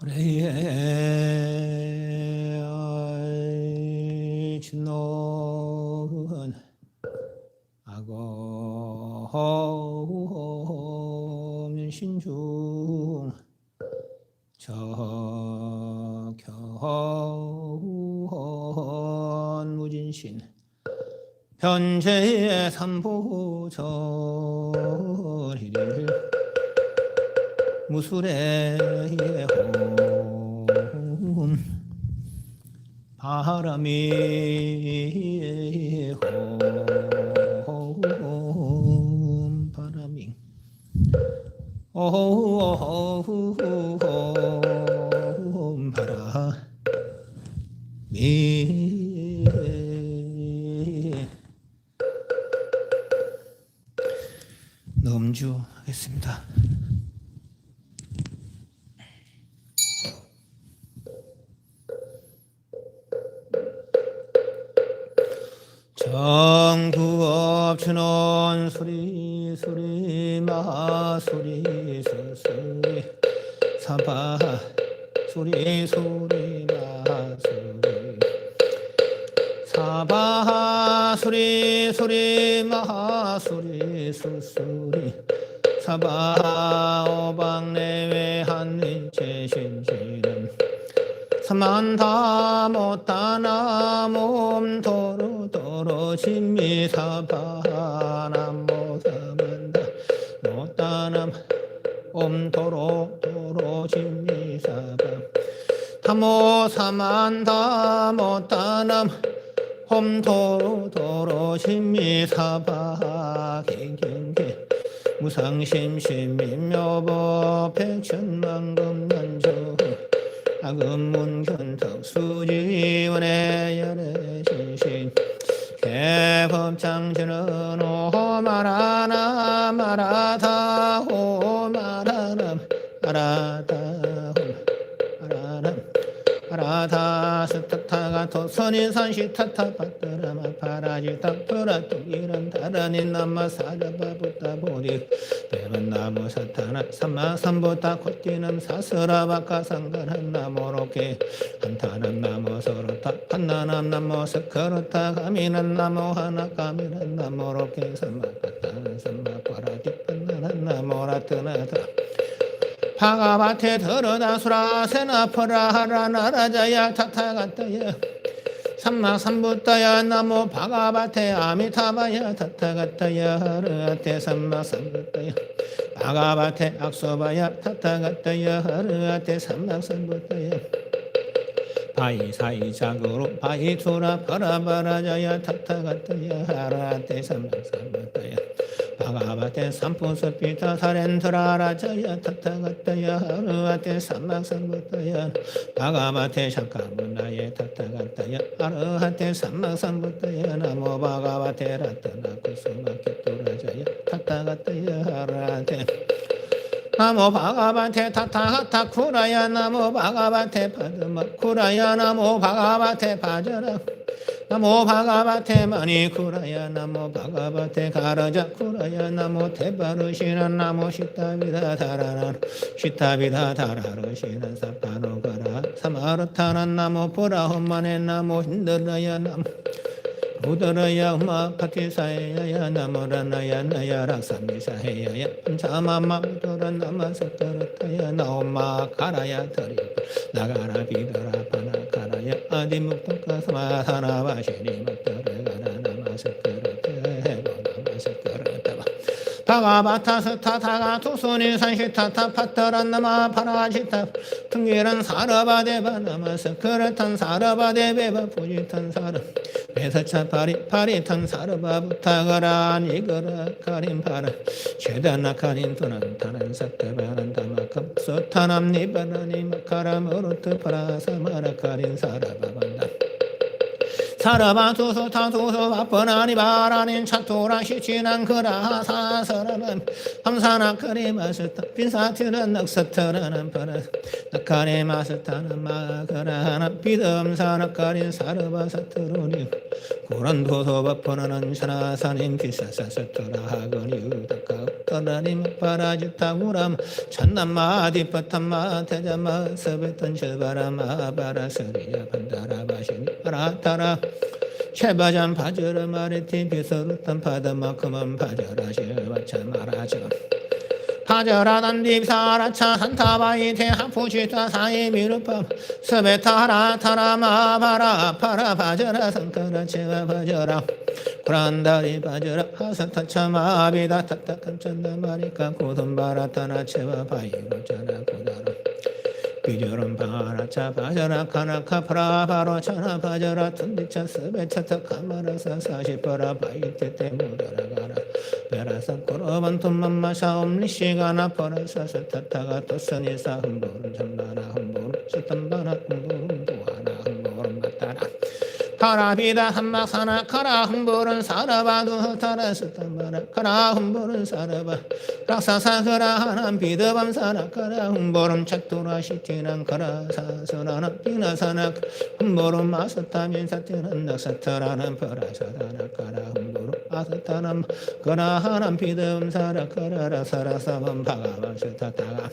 불의의 진노은 악어 신중 적현 무진신 변제의 삼보절이를 무술의 홈 바람이 홈 바람이 홈 바람이 넘주하겠습니다. 정구업춘원 수리 수리 마수리 수수리 사바 수리 수리 마수리 사바 수리 수리 마수리 수수리 사바 오방내외 한일체신지는 삼만다 못다나 몸 도로 도로 진미사바 남모 사만다 못다남 옴도로 도로 진미사바 타모 사만다 못다남 홈도로 도로 진미사바 갱갱개 무상심심민묘보 백천만금난조 아금문견턱 수지원의 열애신신 개법장전은 오마라나 마라다 오마라남 아라다 아라남 아라다 스타타가 도선인산시타타 받더라마 파라지타 프라토기란 다라닌 남마 사자바부타 보디 배반나무 사타나 삼마삼보타 콧띠남 사스라바카 상간한 나무로케 한타남 나무 서로타 한나남 나무 스커르타 가미난 나무 하나 가미난 나무로케 삼마파타나 삼마파라디 한나난 나무라트나타 파가밭에 들어다 수라 세나퍼라 하라 나라자야 타타가타야 삼마삼부타야 나무 파가밭에 아미타바야 타타가타야 하르아테 삼마삼부타야 파가밭에 악소바야 타타가타야 하르아테 삼마삼부타야 바이사이작으로 바이투라 파라바라자야 타타가타야 하르아테 삼마삼부타야 바가바테 삼포스피타 사렌트라라자야 타타가타야 하르아테 삼막삼부타야 바가바테 샤카문나예 타타가타야 하르아테 삼막삼부타야 나모 바가바테 라타나 쿠스마키토라자야 타타가타야 하르아테 나모 바가바테 타타가타 쿠라야 나모 바가바테 파드마 쿠라야 나모 바가바테 파자라 나모 바가바테 마니 쿠라야 나모 바가바테 가라자 쿠라야 나모 테바르시나 나모 시타비다 다라나 시타비다 다라르시나 사파노 가라 사마르타나 나모 보라홈마네 나모 힌드라야 나모 우더라야 마 파티사야야 나모라나야 나야 락삼미사해야야 자마마 우더라 나마사타르타야 나오마 가라야 터리 나가라 비더라 파나 가라야 아디묵토카 스마사나 바시니 마타르가라 나마사타르타 해보 나마사타르타바 바가바타스타타가 투순이 산시타타 파타란 나마 파라지타 등기란 사르바데바 나마사크르탄 사르바데베바 부지탄 사르 배사차 파리탄 사르바부타가라 니거라 가린파라 최다나 가린토난 타난 사태바란 다마캄 소타남 니바라니 마카라 머루트 파라사마라 가린 사라바반다 사라바투소 타투소 바퍼나니 바라닌 차토라 시치난 그라 사서라만 함사나 그리마스타 빈사트는 넉사트라는 파라 나카네 마스타는 마가라나 비덤사나 가린 사르바사트로니 고란도소 바퍼나는 샤나사님 기사사사트라 하거니 우다카 떠나니 파라지타구람 찬남마디빠탐마 태자마 서베탄 셔바라마 바라서리야 반다라바시니 아라타라 쉐바잔 파저라 마레티 비서르탄 파다마크만 파저라 쉐바차 마라저 파저라 단디사라차 산타바이테 하푸시타 사이 미르팜 스베타라 타라마 바라 파라 파저라 상카라 체바 파저라 프란다리 파저라 하사타차 마비다 타타칸 찬다 마리카 고돈바라타나 체바 바이로차나 고다라 비저런 바라차 바자라 카나카 프라바로 차나 바자라 튼디차 스베차타 카마라사 사시퍼라 바이테테 무다라가라 베라사 코로반톤맘마샤 옴리시가나 퍼라사 사타타가 토선이사 흠보름 잠바나 흠보름 스탄바나 흠보름 도하나 흠보름 마타라 파라비다 한막사나 카라 흠보른 사라바두 타라 스탄바나 카라 흠보른 사라바 락사사그라 하남 비드밤사나 카라 흠보름 착도라 시티난 카라 사서나나 빙나사나 흠보름 마스타민 사티난 낙사타라는 파라사다나 카라 흠보름 아스타남 카라 하남 비드밤사라 카라라 사라사밤 바가바스타타가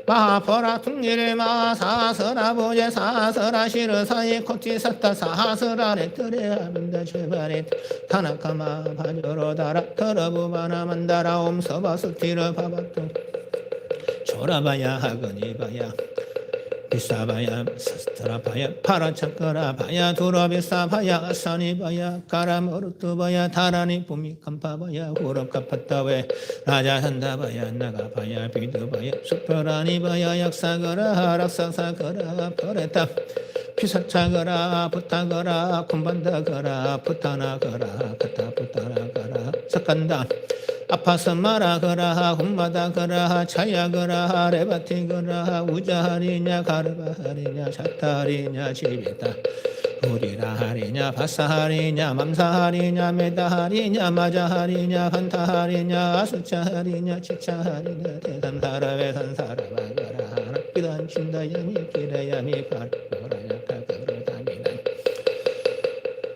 마하퍼라 퉁기를 마사서라 보제 사서라 시르사이 코치 샀다 사하서라 레트레 아민다 제발에 타나카마 바저로다라 터러부바나 만다라 옴서바스티르 바바토 초라바야 하거니바야 비싸바야 사스트라바야 파라차카라바야 두라비싸바야 아사니바야 까라머르뚜바야 다라니 뿜이 깜파바야 후럽카파타웨 라자한다바야 나가바야 비드바야 수표라니바야 약사거라 락사사거라 버레타 피사차거라 부타거라 콤반다거라 부타나거라 카타부타나거라 석간다 아파서 말아거라 훔마다거라 차야거라 레바티거라 우자하리냐 가르바하리냐 샤타하리냐 지비다 우리라하리냐 바사하리냐 맘사하리냐 메다하리냐 마자하리냐 판타하리냐 아수차하리냐 치차하리냐 대산사라베 산사라바거라 하나비단 친다야미 기라야미 파르거라야 카가르다미단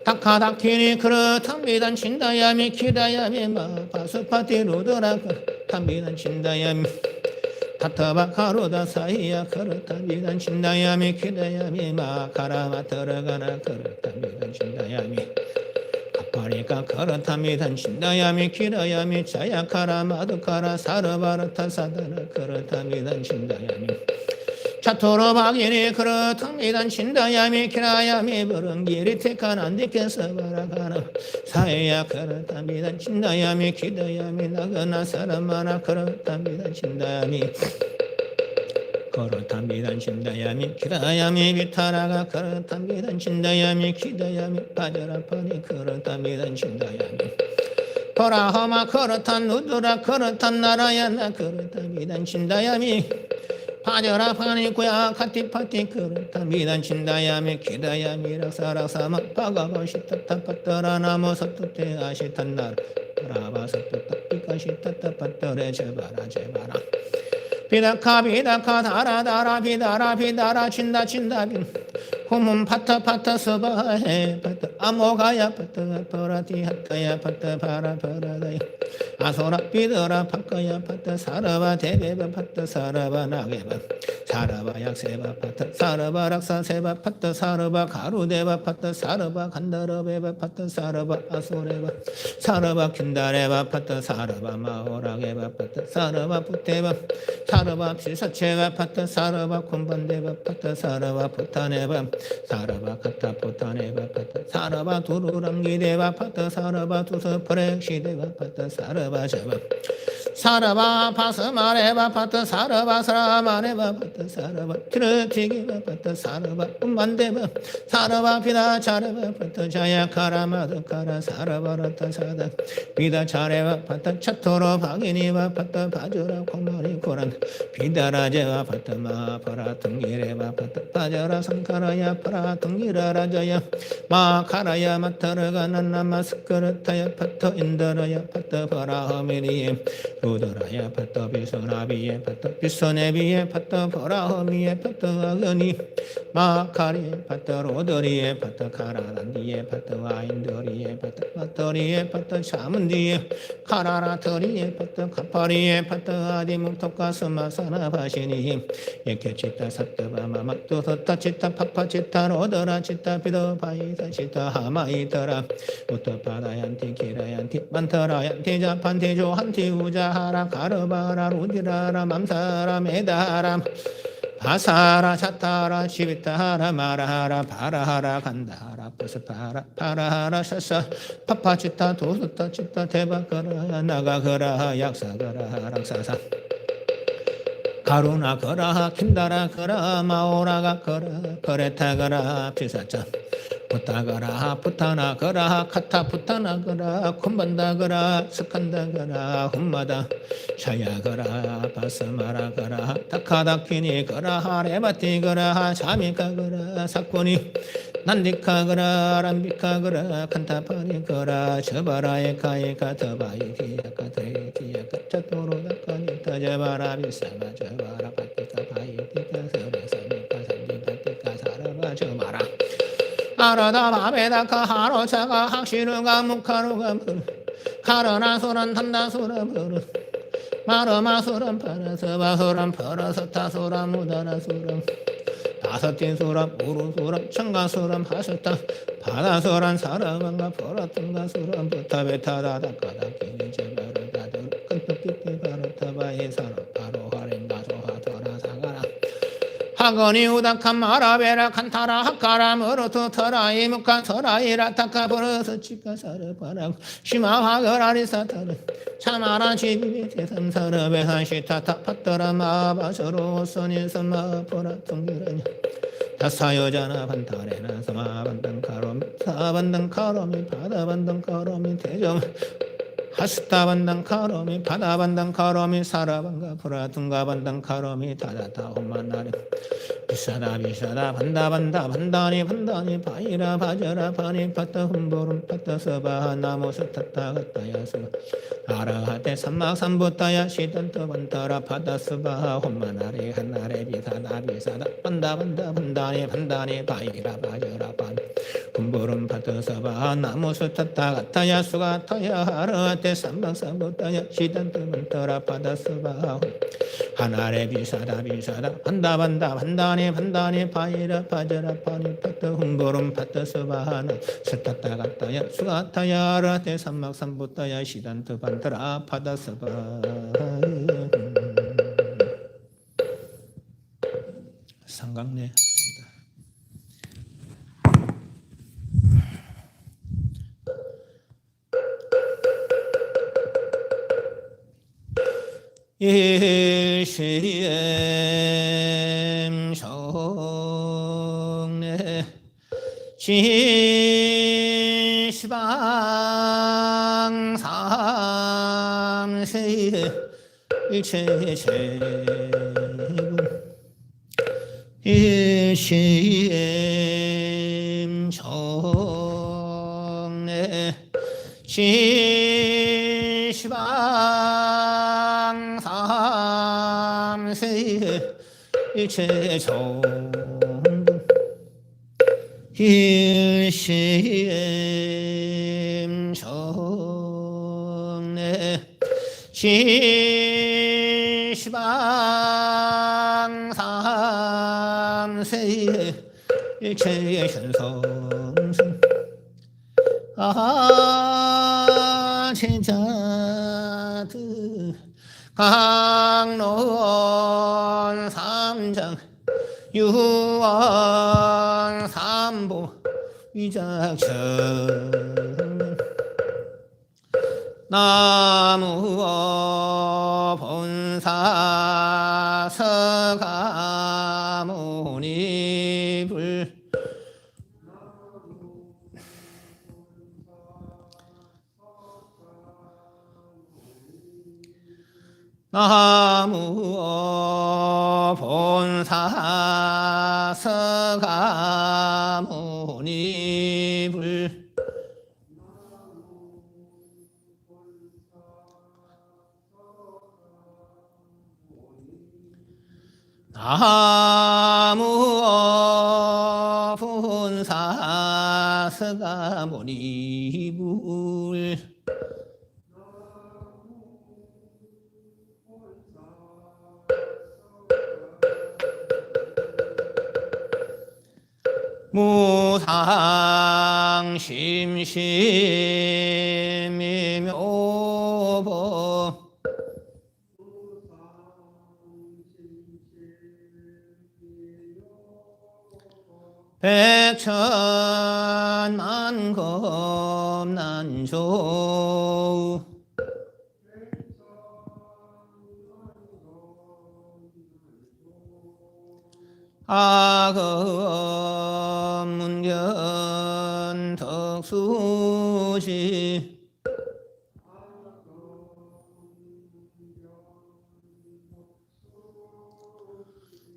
타카다키니 그렇답니다 친다야미 키다야미 마파스파티 로드라 그렇답니다 친다야미 타타바카로다 사이야 그렇답니다 친다야미 키다야미 마카라마 들어가나 그렇답니다 친다야미 가파리카 그렇답니다 친다야미 키다야미 자야카라 마두카라 사르바르타 사다나 그렇답니다 친다야미 차토로바기니 그렇답니다 친다야미 키라야미 버릉기리 택한 안디께서 바라가나 사해야 그렇답니다 친다야미 키다야미 나그나 사람마나 그렇답니다 친다야미 그렇답니다 친다야미 키다야미 비타라가 그렇답니다 친다야미 키다야미 빠져라파니 그렇답니다 친다야미 보라허마 그렇단 누드라 그렇단 나라야 나 그렇답니다 친다야미 파져라 파니꾸야 카티파티 그렇답니다 친다야미 키다야미 락사락사마 파가바시타타 파떠라 나무 서투테 아시탄나라 라바서투타 피카시타타 파떠레 제바라 제바라 비다카 비다카 다라다라 비다라 비다라 친다 친다 빈 홈홈 파터 파터 서바해 파터 아모가야 파터 파라티 핫가야 파터 파라 파라다야 아소라 비더라 파까야 파터 사라바 대베바 파터 사라바 나게바 사라바 약세바 파터 사라바 락사 세바 파터 사라바 가루데바 파터 사라바 간다르베바 파터 사라바 아소레바 사라바 킨다레바 파터 사라바 마오라게바 파터 사라바 부테바 사라바 피사체바 파터 사라바 콤반데바 파터 사라바 부타네바 사라바 카타 부타네바 파터 사라바 두루람기데바 파터 사라바 두서프렉시데바 파터 사라바 제바 사라바 파스마레바 파터 사라바 사라마레바 파터 사라바 트르티기바 파터 사라바 만데바 사라바 피다 차레바 파터 자야카라마드카라 사라바라타 사다 피다 차레바 파터 차토로 바기니바 파터 바주라 코마리 코란 비다라제와 파터마 파라통기레바 파터 바자라 상카라야 파라통기라라자야 마카라야 마타르가 난나마 스크르타야 파터 인더라야 파터 파라하미리에 로더라야 파터 비소나비에 파터 비소네비에 파터 파라하미에 파터 아그니 마카리에 파터 로더리에 파터 카라란디에 파터 와인더리에 파터 마터리에 파터 샤문디에 카라라터리에 파터 카파리에 파터 아디묵토카스마사나 바시니 예케치타 사트바마 막도서타 치타 파파치타 로더라 치타 피더 바이사 치타 하마이더라 우토파다얀티 기라얀티 만타라얀티 자판티조 한티 우자하라 가르바라 루디라라 맘사라 메다라 바사라 차타라 시비타라 마라하라 바라하라 간다하라 부스파라 파라하라 샤샤 파파치타 도수타 치타 대바거라 나가거라 약사거라 락사사 가루나 거라 킨다라 거라 마오라가 거라 거레타 거라 피사자 부타거라 부타나 거라 카타 부타나 거라 콤반다 거라 스칸다 거라 훔마다 샤야 거라 바스마라 거라 타카다키니 거라 하레바티 거라 샤미카 거라 사코니 난디카 거라 람비카 거라 칸타파니 거라 저바라에 카에카 더바이디야카 드레이디야카 차토로다카니 타제바라 비사마 저바라 파티카 바이디카 서레사미카 산디바티카 사라바 저마라 아라다 바베다카 하로차가 학시루가 무카루가 카르나소란 탄다소라 마르마소란 파라서바소란 파라서타소란 무다라소란 다섯틴소란 우루소란 청가소란 하셨다 바다소란 사라방가 포라통가소란 부타베타다다카다키니 제바르다들 큰토끼띠 바로타바이 사라 바로 하렌가소하더라 사가라 하거니 우다칸 마라베라 칸타라 하카라 머르투 터라이 무칸 터라이라 타카 버르스 치카 사르바라 시마하거라리 사타르 차마라 지비비 제삼사르베 한시타타 파터라 마바서로 선인선마 포라 통기라니 다사여자나 반타레나 사마반당 카로미 사반당 카로미 바다반당 카로미 대점 하스타반당 카로미 바다반당 카로미 사라반가 프라tun가반당 카로미 다다타 홈만나리 비싸다 비싸다 반다반다 반다니 반다니 바이라 바저라 바니 파타 훔보름 파타 서바 나무스 타타 가타야스 아라하테 삼막삼부타야 시단터 반타라 파타 서바 홈만나리 한나레 비사다 비싸다 반다반다 반다니 반다니 바이라 바저라 바니 훔보름 파타 서바 나무스 타타 가타야스 가타야 아라하테 삼막삼부타야 시단터 반타라 파타 서바 하나레 비사다 비사다 반다반다 반다니 반다니 파이라 파저라 파니 파트 훔보름 파트 서바하나 스타타 가타야 수가타야 라테 삼막삼부타야 시단트 반트라 파다 서바 상강례 일시엠 성례 시시방 삼세 일체체분 일시엠 성례 시시방 삼세 일체정분 일시엠 성례 시시방 삼세 일체현성승 제자들 강론 삼장 유언 삼보 위작천 나무 본사 서가모니불 나무 본사 서가모니불 나무 본사 서가모니불 무상 심심이묘보 백천만검난조 악음문견 덕수지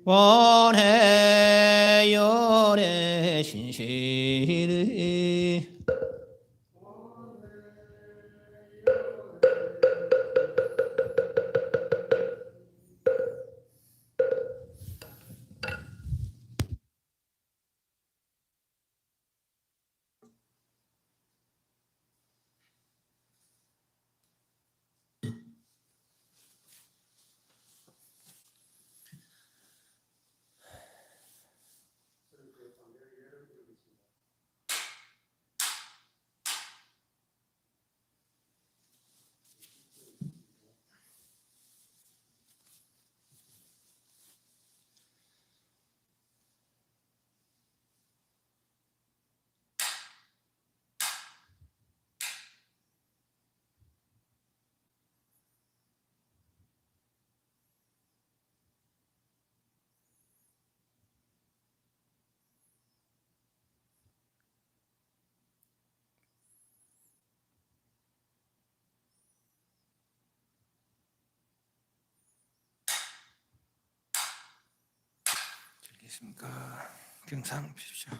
원해 열애 신실이 되겠습니까? 경상 보십시오.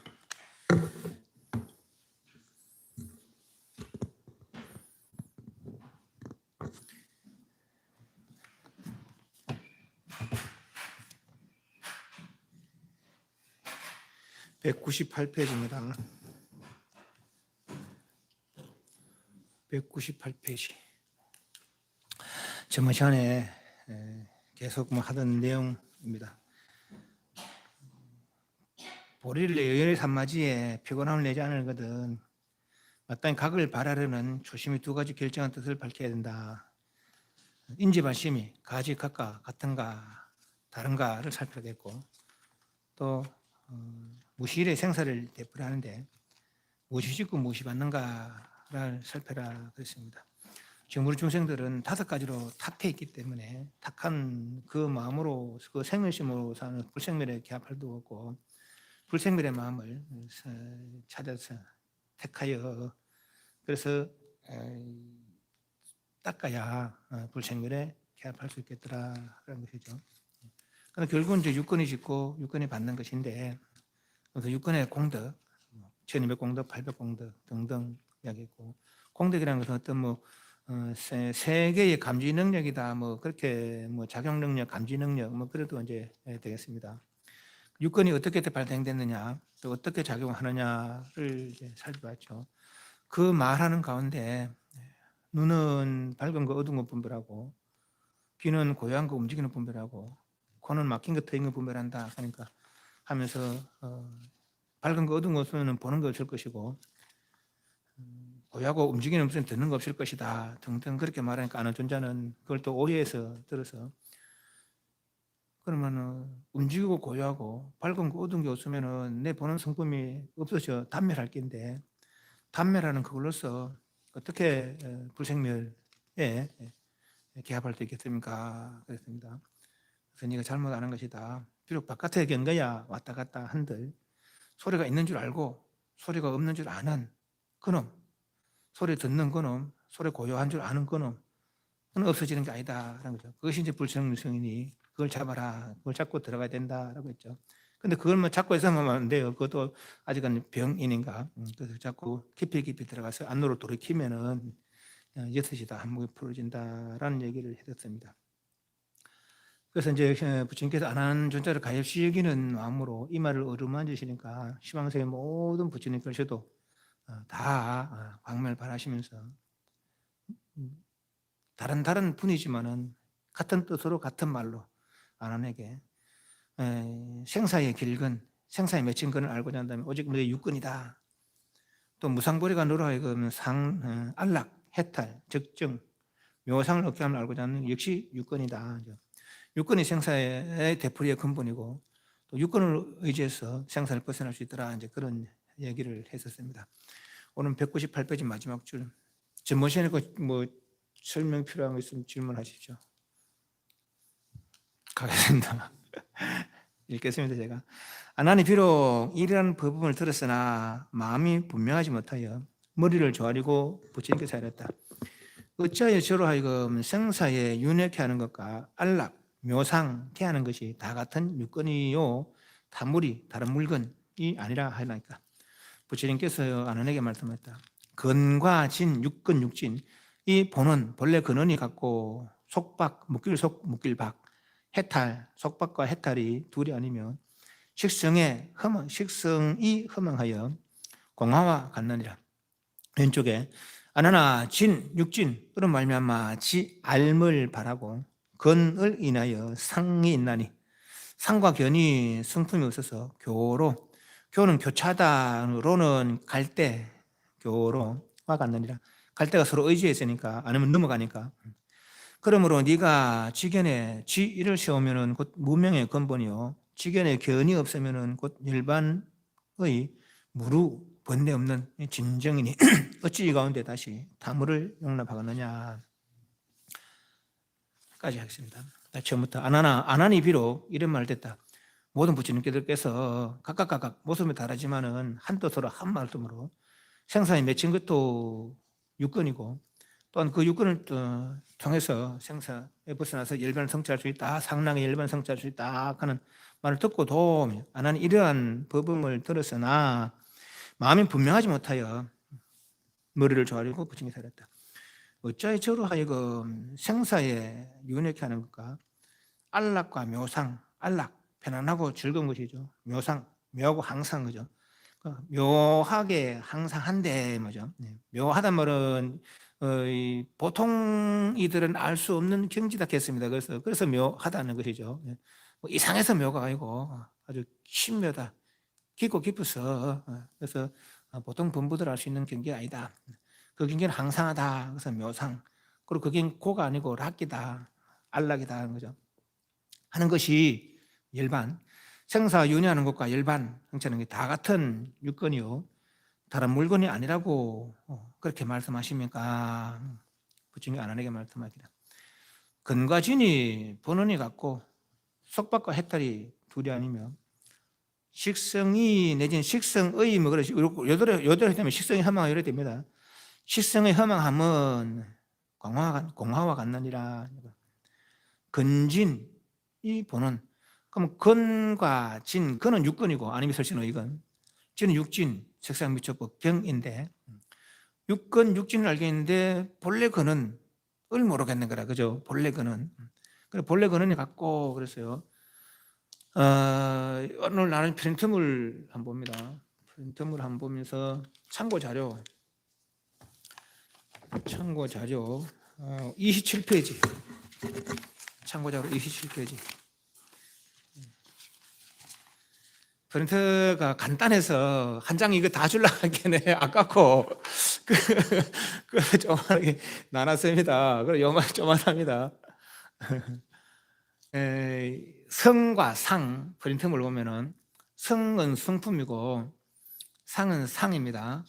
(198페이지입니다) 198페이지. 저번 시간에 계속 하던 내용입니다. 보리를 여연의 산맞이에 피곤함을 내지 않으거든 마땅히 각을 발하려는 조심히 두 가지 결정한 뜻을 밝혀야 된다. 인지발심이 가지 각각 같은가 다른가를 살펴야겠고, 또 무시일의 생사를 되풀이하는데 무엇이 짓고 무엇이 받는가를 살펴라 그랬습니다. 지금 우리 중생들은 5가지로 탁해 있기 때문에 탁한 그 마음으로 그 생멸심으로 사는 불생멸에 개합할 수 없고, 불생멸의 마음을 찾아서 택하여 그래서 닦아야 불생멸에 개합할 수 있겠더라라는 것이죠. 그러나 결국은 이제 육건이 짓고 육건이 받는 것인데, 그래서 육건의 공덕, 1200공덕, 800공덕 등등 이야기했고, 공덕이라는 것은 어떤 세계의 감지 능력이다, 그렇게 작용 능력, 감지 능력, 그래도 이제 되겠습니다. 육건이 어떻게 발생됐느냐, 또 어떻게 작용하느냐를 이제 살펴봤죠. 그 말하는 가운데 눈은 밝은 거 어두운 거 분별하고, 귀는 고요한 거 움직이는 분별하고, 코는 막힌 거 트인 거 분별한다 하니까 하면서 밝은 거 어두운 거 없으면 보는 거 없을 것이고, 고요하고 움직이는 것은 듣는 거 없을 것이다 등등 그렇게 말하니까 아는 존자는 그걸 또 오해해서 들어서, 그러면은 움직이고 고요하고 밝은 거 어두운 게 없으면은 내 보는 성품이 없어져 단멸할 건데, 단멸하는 그걸로서 어떻게 불생멸에 개합할 수 있겠습니까? 그랬습니다. 그래서 네가 잘못 아는 것이다. 비록 바깥에 경거야 왔다 갔다 한들 소리가 있는 줄 알고 소리가 없는 줄 아는 그놈, 소리 듣는 그놈, 소리 고요한 줄 아는 그놈, 그건 없어지는 게 아니다라는 거죠. 그것이 이제 불생멸성이니 그걸 잡아라, 그걸 잡고 들어가야 된다라고 했죠. 근데 그걸 잡고 있으면 안 돼요. 그것도 아직은 병인인가. 그래서 자꾸 깊이 들어가서 안으로 돌이키면은 여섯이다, 한목이 풀어진다라는 얘기를 해줬습니다. 그래서 이제 부처님께서 안 하는 존재를 가엾이 여기는 마음으로 이 말을 어루만지시니까 시방세의 모든 부처님께서도 다 광명을 바라시면서 다른 분이지만은 같은 뜻으로 같은 말로 아난에게 생사의 길근, 생사의 맺힌 근을 알고자 한다면 오직 너의 육근이다. 또 무상보리가 너로 하여금 안락, 해탈, 적정, 묘상을 얻게 함을 알고자 하는 역시 육근이다. 육근이 생사의 되풀이의 근본이고, 또 육근을 의지해서 생사를 벗어날 수 있더라. 이제 그런 얘기를 했었습니다. 오늘 198페이지 마지막 줄. 전모시에 설명 필요한 거 있으면 질문하십시오. 가겠습니다. 읽겠습니다. 제가. 아난이 비록 이러한 법음을 들었으나 마음이 분명하지 못하여 머리를 조아리고 부처님께서 하였다. 어찌하여 저로 하여금 생사에 윤회케 하는 것과 안락, 묘상, 케하는 것이 다 같은 육건이요 다물이 다른 물건이 아니라 하나이까. 부처님께서 아난에게 말씀했다. 근과 진, 육근, 육진, 이 본은 본래 근원이 같고 속박, 묵길속, 묵길박, 해탈, 속박과 해탈이 둘이 아니면 식성이 허망하여 공화와 같느니라. 왼쪽에 아나나 진, 육진, 그런 말미암아 지 알을 바라고 근을 인하여 상이 있나니, 상과 견이 성품이 없어서 교로, 교는 교차다로는 갈대, 교로와 같느니라. 갈대가 서로 의지했으니까 아니면 넘어가니까. 그러므로 네가 지견에 지를 세우면은 곧 무명의 근본이요, 지견에 견이 없으면은 곧 일반의 무루 번뇌 없는 진정이니 어찌 이 가운데 다시 다물을 용납하겠느냐 까지 하겠습니다. 처음부터 아나니 비록 이런 말을 했다. 모든 부처님께서 각각 모습이 다르지만은 한 뜻으로 한 말씀으로 생사에 맺힌 것도 육건이고, 또한 그 육건을 통해서 생사에 벗어나서 열반을 성취할 수 있다, 상랑의 열반을 성취할 수 있다 하는 말을 듣고도 안 하는 이러한 법음을 들었으나 마음이 분명하지 못하여 머리를 조아리고 부침개 살았다. 어찌하여 저로 하여금 생사에 윤회케 하는 것과 안락과 묘상, 안락 편안하고 즐거운 것이죠. 묘상, 묘하고 항상 그죠. 묘하게 항상 한데 뭐죠. 묘하단 말은 보통 이들은 알 수 없는 경지다겠습니다. 그래서 묘하다는 것이죠. 뭐 이상해서 묘가 아니고 아주 신묘다, 깊고 깊어서 그래서 보통 범부들 알 수 있는 경계가 아니다. 그 경계는 항상하다. 그래서 묘상. 그리고 그게 고가 아니고 락기다, 안락이다 하는 거죠. 하는 것이 열반. 생사 윤회하는 것과 열반 형체는 다 같은 육건이요 다른 물건이 아니라고 그렇게 말씀하십니까? 부처님이 안 하게 말씀하기라. 근과 진이 번원이 같고 속박과 해탈이 둘이 아니면 식성이 내지는 식성의 뭐 그러시 요대로 되면 식성의 허망 이래 됩니다. 식성의 허망함은 공화와 같느니라. 근진 이 본원. 그럼 근과 진, 근은 육근이고 아니면 설신 의건, 진은 육진, 색상 미처법 경인데 육근 육진을 알겠는데 본래 근은 을 모르겠는 거라 그죠? 본래 근은. 그래 본래 근은이 같고 그랬어요. 오늘 나는 프린트물 한번 봅니다. 프린트물 한번 보면서 참고 자료 27페이지. 참고 자료 27페이지. 프린트가 간단해서 한 장 이거 다 주려고 하기에는 아깝고 조그맣게 나눴습니다. 그리고 요만 조그맣습니다. 성과 상 프린트물 보면은 성은 성품이고 상은 상입니다.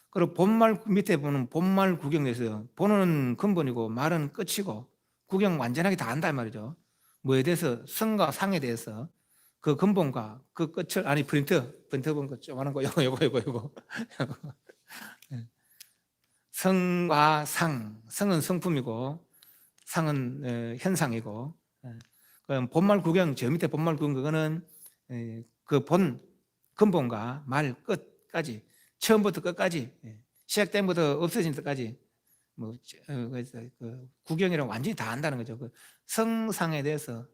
그리고 본말 밑에 보는 본말 구경에서요. 본은 근본이고 말은 끝이고 구경 완전하게 다 한단 말이죠. 뭐에 대해서 성과 상에 대해서 그 근본과 그 끝을 아니 프린트 본 거 조그마한 거 요거 성과 상 성은 성품이고 상은 현상이고 그럼 본말 구경 저 밑에 본말 구경 그거는 그 본 근본과 말 끝까지 처음부터 끝까지 시작된부터 없어진 데까지 뭐 그 구경이랑 완전히 다 한다는 거죠. 그 성상에 대해서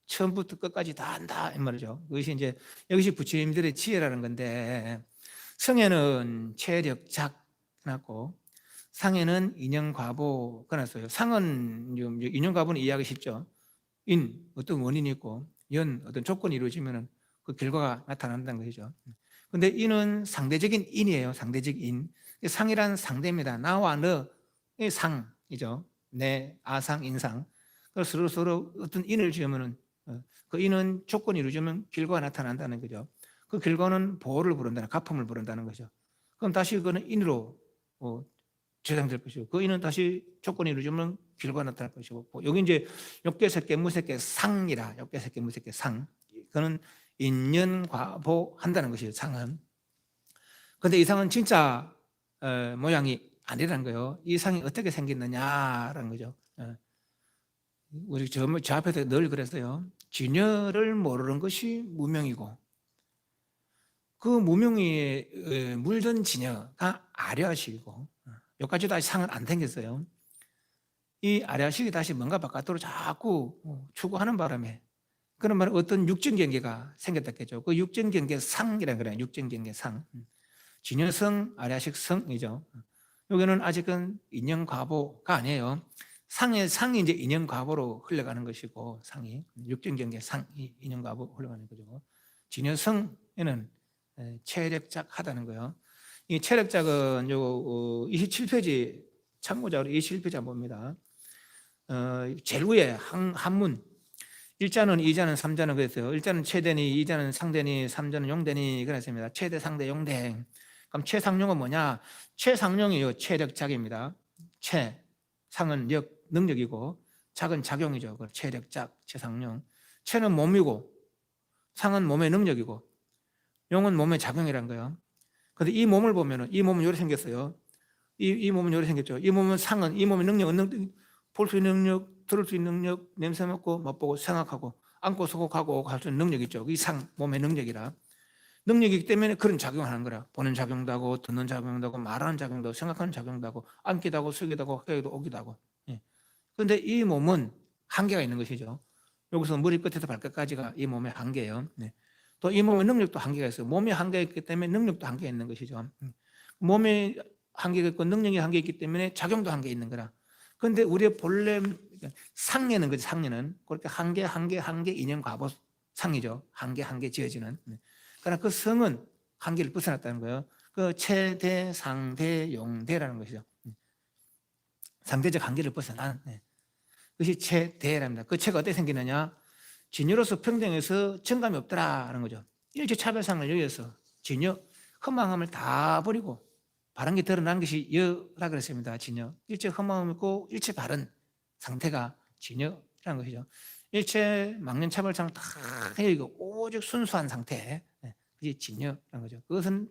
처음부터 끝까지 다 한다 이 말이죠. 그것이 이제 여기서 부처님들의 지혜라는 건데 성에는 체력작 해놨고 상에는 인연과보 그놨어요. 상은 인연과보는 이해하기 쉽죠. 인 어떤 원인이 있고 연 어떤 조건이 이루어지면 그 결과가 나타난다는 것이죠. 근데 인은 상대적인 인이에요. 상대적 인. 상이란 상대입니다. 나와 너의 상이죠. 내 아상 인상. 그래서 서로 어떤 인을 지으면은 그 인은 조건이 이루어지면 결과가 나타난다는 거죠. 그 결과는 보호를 부른다는 가품을 부른다는 거죠. 그럼 다시 그거는 인으로 저장될 것이고 그 인은 다시 조건이 이루어지면 결과가 나타날 것이고 여기 이제 욕계색계 무색계 상이라 욕계색계 무색계 상 그거는 인연과보 한다는 것이에요. 상은. 그런데 이 상은 진짜 모양이 아니라는 거예요. 이 상이 어떻게 생겼느냐라는 거죠. 우리 저 앞에서 늘 그랬어요. 진여를 모르는 것이 무명이고 그 무명이 물든 진여가 아려식이고 여기까지 다시 상은 안 생겼어요. 이 아려식이 다시 뭔가 바깥으로 자꾸 추구하는 바람에 그런 말은 어떤 육정경계가 생겼다겠죠. 그 육정경계 상이라는 거예요. 육정경계 상. 진여성, 아려식성이죠. 여기는 아직은 인연과보가 아니에요. 상이 이제 인연과보로 흘러가는 것이고 상이 육정경계 상이 인연과보 흘러가는 거죠. 진여성에는 체력작하다는 거예요. 이 체력작은 요 27페이지 참고자로 27페이지 한번 봅니다. 제일 위에 한문 1자는 2자는 3자는 그랬어요. 1자는 최대니 2자는 상대니 3자는 용대니 그랬습니다. 최대 상대 용대. 그럼 최상용은 뭐냐? 최상용이요 체력작입니다. 최상은 능력이고 작은 작용이죠. 체력작 최상용. 최는 몸이고 상은 몸의 능력이고 용은 몸의 작용이란 거예요. 그런데 이 몸을 보면은 이 몸은 요렇게 생겼어요. 이 몸은 요렇게 생겼죠. 이 몸은 상은 이 몸의 능력은 볼 수 있는 능력, 들을 수 있는 능력, 냄새 맡고 맛보고 생각하고 안고 서고 가고 할 수 있는 능력이 있죠. 이 상, 몸의 능력이라. 능력이기 때문에 그런 작용을 하는 거라. 보는 작용도 하고, 듣는 작용도 하고, 말하는 작용도 하고, 생각하는 작용도 하고, 앉기도 하고, 서기도 하고, 가기도 오기도 하고. 그런데 이 몸은 한계가 있는 것이죠. 여기서 머리 끝에서 발끝까지가 이 몸의 한계예요. 또 이 몸의 능력도 한계가 있어요. 몸이 한계가 있기 때문에 능력도 한계가 있는 것이죠. 몸의 한계가 있고 능력이 한계가 있기 때문에 작용도 한계가 있는 거라. 그런데 우리의 본래 상례는 거지. 상례는 그렇게 한계 인연 과보 상이죠. 한계 지어지는. 그러나 그 성은 한계를 벗어났다는 거예요. 그 체대, 상대, 용대라는 것이죠. 상대적 한계를 벗어난 그것이 체대랍니다. 그 체가 어떻게 생기느냐? 진여로서 평등해서 정감이 없더라는 거죠. 일체차별상을 여기서 진여, 허망함을 다 버리고 바른 게 드러난 것이 여라 그랬습니다. 진여. 일체 허망함 있고 일체 바른 상태가 진여라는 것이죠. 일체 망년차별상 다 여기고 오직 순수한 상태, 그게 진여라는 거죠. 그것은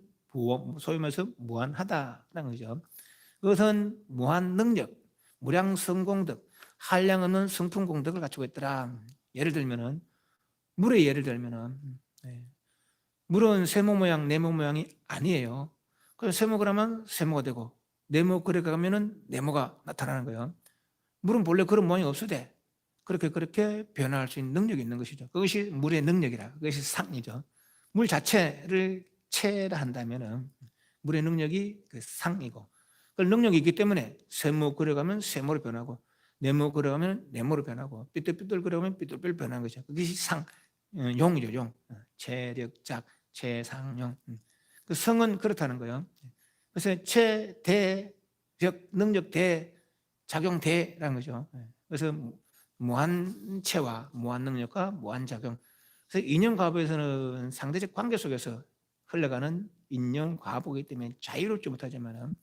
소위 말해서 무한하다라는 거죠. 그것은 무한 능력, 무량 성공덕, 한량 없는 성품 공덕을 갖추고 있더라. 예를 들면은 물의 예를 들면은 물은 세모 모양, 네모 모양이 아니에요. 그래서 세모 그러면 세모가 되고 네모 그래 가면은 네모가 나타나는 거예요. 물은 본래 그런 모양이 없으되 그렇게 변화할 수 있는 능력이 있는 것이죠. 그것이 물의 능력이라. 그것이 상이죠. 물 자체를 체라 한다면은 물의 능력이 그 상이고 그 능력이 있기 때문에 세모 그려가면 세모로 변하고 네모 그려가면 네모로 변하고 삐뚤삐뚤 그려가면 삐뚤삐뚤 변하는 거죠. 그것이 상, 용이죠. 용. 체력작, 체상용. 그 성은 그렇다는 거예요. 그래서 체대적 능력대 작용대라는 거죠. 그래서 무한체와 무한능력과 무한작용. 그래서 인연과보에서는 상대적 관계 속에서 흘러가는 인연과보이기 때문에 자유롭지 못하지만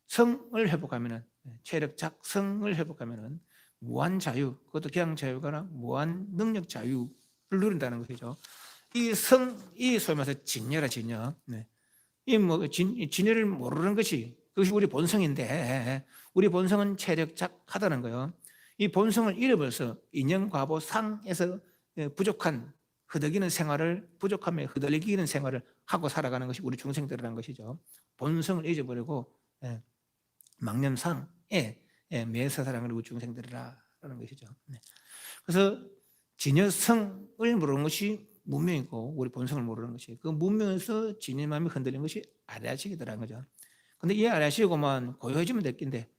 성을 회복하면은 체력작 성을 회복하면은 무한 자유, 그것도 그냥 자유가 무한 능력 자유를 누린다는 것이죠. 이 성, 이 소위 말해서 진여라 진여. 진여를 모르는 것이 그것이 우리 본성인데 우리 본성은 체력작하다는 거예요. 이 본성을 잃어버려서 인연과보 상에서 부족한 흐득이는 생활을 부족함에 흐들리기는 생활을 하고 살아가는 것이 우리 중생들이라는 것이죠. 본성을 잊어버리고 망념상에 매서 살아가는 우리 중생들이라는 것이죠. 그래서 진여성을 모르는 것이 문명이고 우리 본성을 모르는 것이 그 문명에서 진의 마음이 흔들린 것이 아래아식이더라는 거죠. 근데 이 아래아식이고만 고요해지면 될 낀데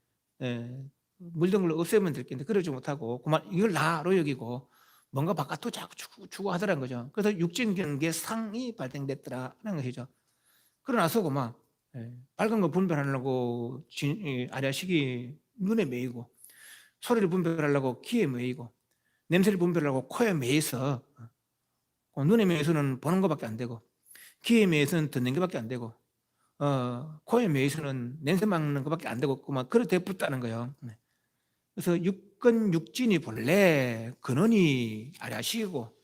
물든 걸 없애면 될 낀데 그러지 못하고 그만 이걸 나로 여기고 뭔가 바깥으로 자꾸 추구하더라는 거죠. 그래서 육진경계 상이 발생됐더라는 것이죠. 그러나서 그만 밝은 거 분별하려고 아래아식이 눈에 매이고 소리를 분별하려고 귀에 매이고 냄새를 분별하려고 코에 매여서 눈에 매여서는 보는 것밖에 안 되고 귀에 매여서는 듣는 것밖에 안 되고 코에 매여서는 냄새 맡는 것밖에 안 되고 그만 그렇게 붙다는 거예요. 그래서 육根육진이 본래 근원이 아래아식이고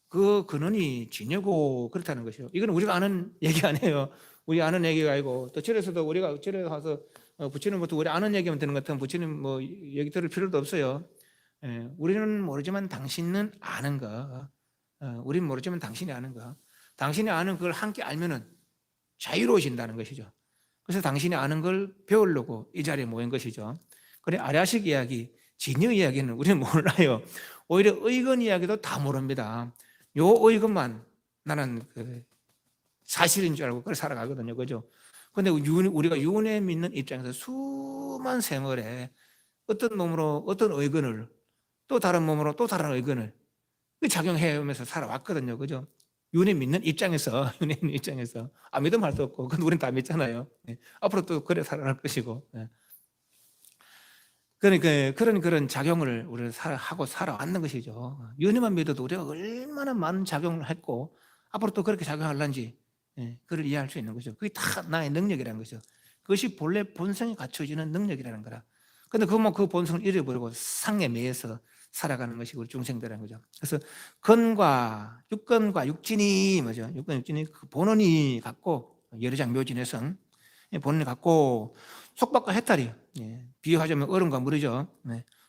그 근원이 진여고 그렇다는 것이죠. 이건 우리가 아는 얘기 아니에요. 우리 아는 얘기가 아니고 또 절에서도 우리가 절에 가서 부처님부터 우리 아는 얘기만 듣는 것 같으면 부처님 뭐 얘기 들을 필요도 없어요. 우리는 모르지만 당신은 아는 거. 우리는 모르지만 당신이 아는 거. 당신이 아는 걸 함께 알면은 자유로워진다는 것이죠. 그래서 당신이 아는 걸 배우려고 이 자리에 모인 것이죠. 그래 아래아식 이야기, 진여 이야기는 우리는 몰라요. 오히려 의건 이야기도 다 모릅니다. 요 의건만 나는 사실인 줄 알고 그걸 살아가거든요. 그죠? 근데 우리가 윤회 믿는 입장에서 수많은 생활에 어떤 몸으로 어떤 의건을 또 다른 몸으로 또 다른 의건을 작용해오면서 살아왔거든요. 그죠? 윤회 믿는 입장에서, 윤회 믿는 입장에서. 안 믿으면 할 수 없고, 그건 우리는 다 믿잖아요. 앞으로 또 그래 살아갈 것이고. 그러니까 그런 작용을 우리가 하고 살아왔는 것이죠. 윤회만 믿어도 우리가 얼마나 많은 작용을 했고, 앞으로 또 그렇게 작용하려는지, 그걸 이해할 수 있는 거죠. 그게 다 나의 능력이라는 거죠. 그것이 본래 본성이 갖춰지는 능력이라는 거라. 근데 그 본성을 잃어버리고 상에 매여서 살아가는 것이 우리 중생들이라는 거죠. 그래서 육근과 육진이 뭐죠? 육근 육진이 그 본원이 갖고 여러장 묘진해성 본원이 갖고 속박과 해탈이 비유하자면 얼음과 물이죠.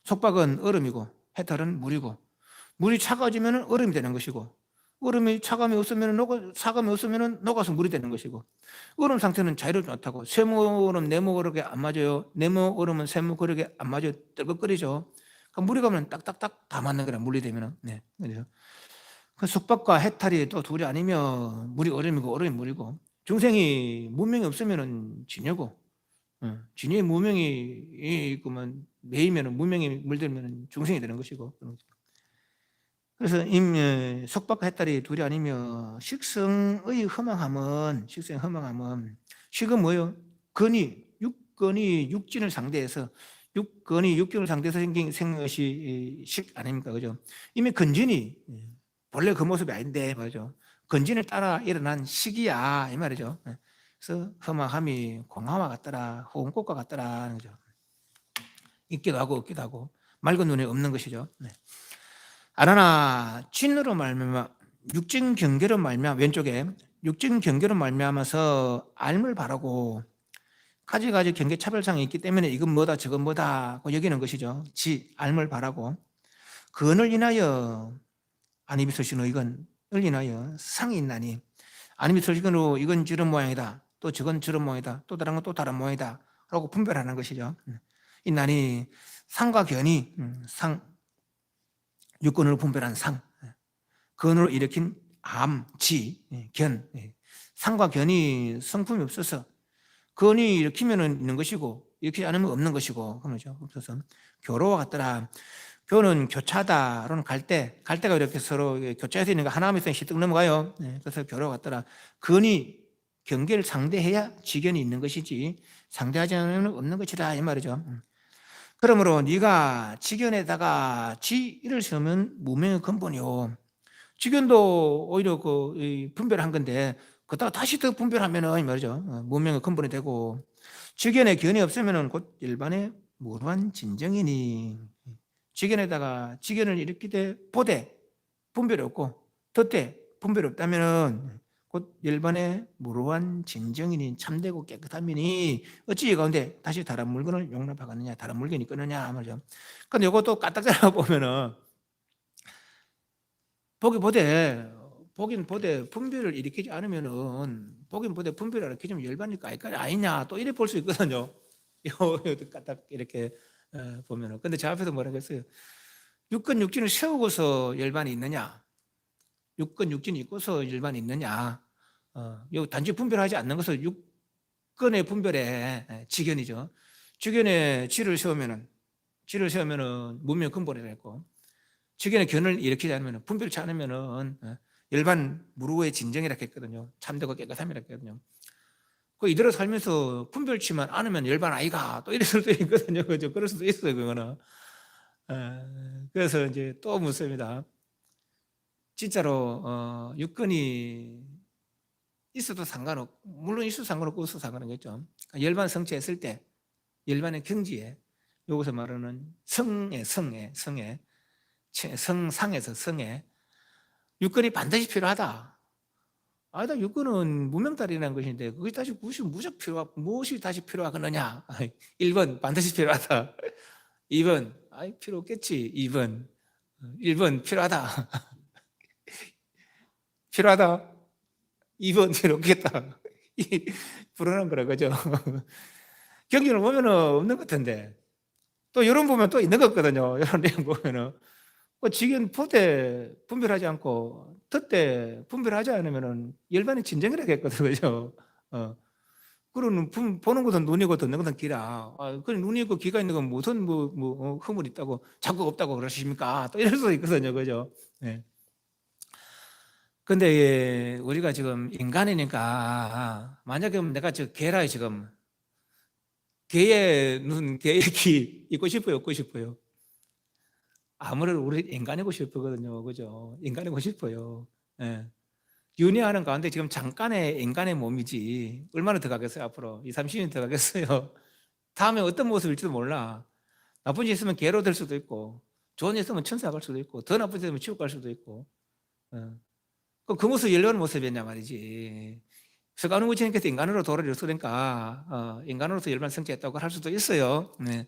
속박은 얼음이고 해탈은 물이고 물이 차가워지면 얼음이 되는 것이고, 얼음이 차감이 없으면 녹아서 물이 되는 것이고, 얼음 상태는 자유롭지 못하고, 세모 얼음, 네모 그릇에 안 맞아요. 네모 얼음은 세모 그릇에 안 맞아요. 떨걱거리죠. 그러니까 물이 가면 딱딱딱 다 맞는 거라, 물이 되면은. 네. 그래서 그 숙박과 해탈이 또 둘이 아니면 물이 얼음이고 얼음이 물이고, 중생이 문명이 없으면은 진여고, 진여의 무명이 있구만 매이면은 무명이 물들면 중생이 되는 것이고. 그래서 속박과 해탈이 둘이 아니면 식성의 허망함은 식은 뭐예요? 육근이 육진을 상대해서 육경을 상대해서 생긴 것이 식 아닙니까? 그죠? 이미 근진이 본래 그 모습이 아닌데 말이죠. 근진을 따라 일어난 식이야 이 말이죠. 그래서 허망함이 공함과 같더라, 호흡꽃과 같더라 거죠. 있기도 하고 없기도 하고 맑은 눈에 없는 것이죠. 네. 아라나 진으로 말미암아 육진 경계로 말미암아 왼쪽에 육진 경계로 말미암아서 알물 바라고 가지가지 경계 차별상이 있기 때문에 이건 뭐다 저건 뭐다 여기는 것이죠. 알물 바라고 그언을 인하여 아니비설신의 이건을 인하여 상이 있나니 아니비설신으로 이건 저런 모양이다 또 저건 저런 모양이다 또 다른 건 또 다른 모양이다 라고 분별하는 것이죠. 있나니 상과 견이 육근으로 분별한 근으로 일으킨 견 상과 견이 성품이 없어서 근이 일으키면 있는 것이고 일으키지 않으면 없는 것이고 그러죠. 없어서 교로와 같더라. 교는 교차다로는 갈대가 이렇게 서로 교차해서 있는 거 하나만 있으면 시뜩 넘어가요. 그래서 교로와 같더라. 근이 경계를 상대해야 지견이 있는 것이지 상대하지 않으면 없는 것이다 이 말이죠. 그러므로 네가 지견에다가 지를 세우면 무명의 근본이요. 지견도 오히려 분별한 건데 그다가 다시 더 분별하면은 말이죠. 무명의 근본이 되고 지견에 견이 없으면은 곧 일반의 무루한 진정이니 지견에다가 지견을 일으키되 보되 분별이 없고 듣되 분별이 없다면은 곧 일반의 무루한 진정이니 참되고 깨끗함이니 어찌 이 가운데 다시 다른 물건을 용납하겠느냐 다른 물건이 끊느냐 말이죠. 근데 이것도 까딱하다 보면은 보긴 보되 분별을 일으키지 않으면은 보긴 보되 분별을 일으키면 열반일까 아니냐 또 이래 볼 수 있거든요. 이거 까딱 이렇게 보면은. 근데 저 앞에서 뭐라고 했어요? 육근 육진을 세우고서 열반이 있느냐? 육근 육진이 있고서 열반이 있느냐? 요 단지 분별하지 않는 것은 육근의 분별의 지견이죠. 지견에 지를 세우면은 문명 근본이 되고 지견의 견을 일으키지 않으면 분별치 않으면은 일반 무루의 진정이라고 했거든요. 참되고 깨끗함이라고 했거든요. 그 이대로 살면서 분별치만 않으면 열반 아이가 또 이럴 수도 있거든요. 그죠? 그럴 수도 있어요, 그거는. 그래서 이제 또 묻습니다. 진짜로 육근이 있어도 상관없고 물론 있어도 상관없고 없어도 상관없겠죠. 열반 성취했을 때 열반의 경지에 여기서 말하는 성상에서 성에 육근이 반드시 필요하다. 아니다, 육근은 무명달이라는 것인데 그게 다시 무엇이 다시 필요하겠느냐? 1번 반드시 필요하다. 2번 필요 없겠지. 2번 1번 필요하다. 필요하다. 2번 필요 없겠다. 불안한 거라 그죠? 경기를 보면은 없는 것 같은데 또 이런 보면 또 있는 것 같거든요. 이런 내용 보면은 지금 보되 분별하지 않고 듣되 분별하지 않으면은 열반의 진정이라고 했거든요. 그죠? 그러는 보는 것은 눈이고 듣는 것은 귀라. 그 눈이 있고 귀가 있는 건 무슨 허물이 있다고 자꾸 없다고 그러십니까? 또 이럴 수도 있거든요. 그죠? 네. 근데 우리가 지금 인간이니까 만약에 내가 개라 지금 개의 눈, 개의 귀 있고 싶어요, 없고 싶어요? 아무래도 우리 인간이고 싶거든요. 그죠? 인간이고 싶어요. 예. 윤회하는 가운데 지금 잠깐의 인간의 몸이지 얼마나 더 가겠어요? 앞으로 2, 30년 더 가겠어요? 다음에 어떤 모습일지도 몰라. 나쁜 짓 있으면 개로 될 수도 있고 좋은 짓 있으면 천사 갈 수도 있고 더 나쁜 짓 있으면 지옥 갈 수도 있고 그 모습 열려는 모습이었냐 말이지. 서가는 우체님께서 인간으로 도를 이뤘으니까 인간으로서 열반 성취했다고 할 수도 있어요. 네.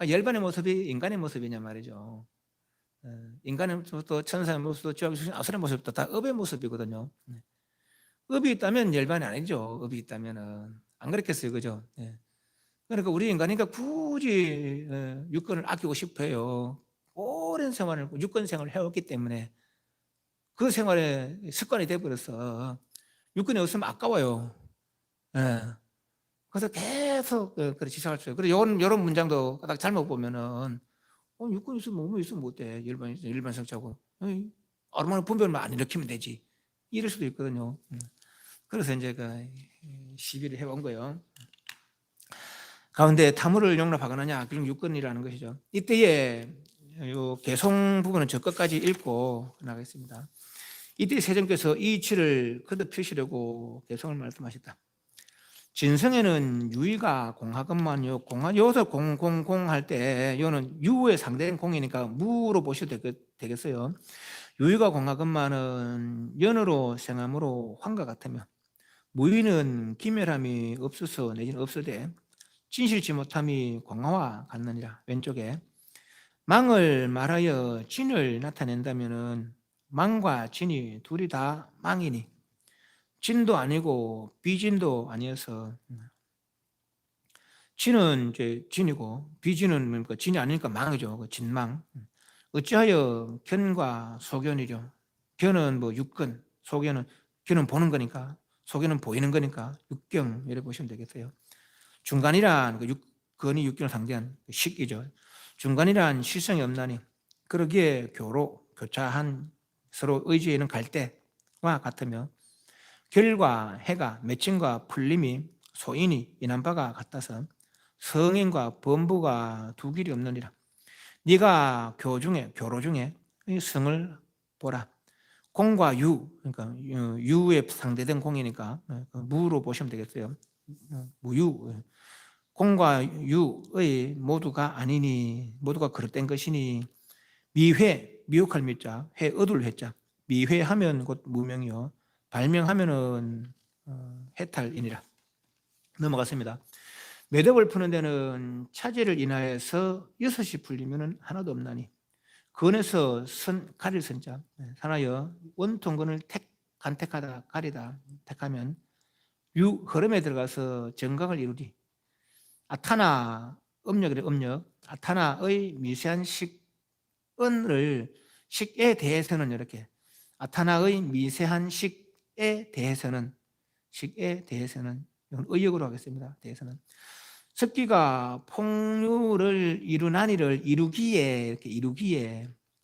열반의 모습이 인간의 모습이냐 말이죠. 인간의 모습도 천사의 모습도 지옥의 아수라의 모습도 다 업의 모습이거든요. 업이 있다면 열반이 아니죠. 업이 있다면은 안 그렇겠어요, 그죠? 그러니까 우리 인간이니까 굳이 육권을 아끼고 싶어요. 오랜 생활을 육권 생활을 해왔기 때문에 그 생활에 습관이 돼버려서 육권이 없으면 아까워요. 그래서 계속 그렇게 생활 써요. 그래서 이런 문장도 딱 잘못 보면은 육권 있으면 뭐 있으면 못돼. 일반 성차고 얼마나 분별만 안 일으키면 되지. 이럴 수도 있거든요. 그래서 이제 그 시비를 해온 거예요. 가운데 탐후를 용납하거나 그럼 육권이라는 것이죠. 이때에 요 개송 부분은 저 끝까지 읽고 나가겠습니다. 이때 세종께서 이 이치를 거듭 표시려고 개송을 말씀하셨다. 진성에는 유의가 공하건만요. 여기서 공공공 할 때 요는 유의 상대는 공이니까 무로 보셔도 되겠어요. 유의가 공하건만은 연으로 생함으로 환과 같으며 무의는 기멸함이 없어서 내지는 없으되 진실치 못함이 광화와 같느니라. 왼쪽에 망을 말하여 진을 나타낸다면은 망과 진이 둘이 다 망이니 진도 아니고 비진도 아니어서 진은 이제 진이고 비진은 뭡니까? 진이 아니니까 망이죠. 그 진망. 어찌하여 견과 소견이죠. 견은 뭐 육견, 소견은 견은 보는 거니까 소견은 보이는 거니까 육경 이렇게 보시면 되겠어요. 중간이란 그 육건이 육견을 상대한 식이죠. 중간이란 실성이 없나니 그러기에 교차한 서로 의지에는 갈대와 같으며 결과 해가 맺힘과 풀림이 소인이 인한 바가 같아서 성인과 범부가 두 길이 없느니라. 네가 교로 중에 성을 보라. 공과 유, 그러니까 유에 상대된 공이니까 무로 보시면 되겠어요. 무유. 공과 유의 모두가 아니니 모두가 그릇된 것이니 미회, 미혹할 미자, 회 얻을 회자. 미회하면 곧 무명이요 발명하면은 해탈이니라. 넘어갔습니다. 매듭을 푸는 데는 차제를 인하여서 6이 풀리면은 하나도 없나니 근에서 가릴 선자 산하여 원통근을 간택하다 가리다 택하면 유 흐름에 들어가서 정각을 이루리. 아타나 음력이래. 음력 아타나의 미세한 식은을 식에 대해서는 이렇게 아타나의 미세한 식에 대해서는 이건 의역으로 하겠습니다. 대해서는 습기가 폭류를 이루나니를 이루기에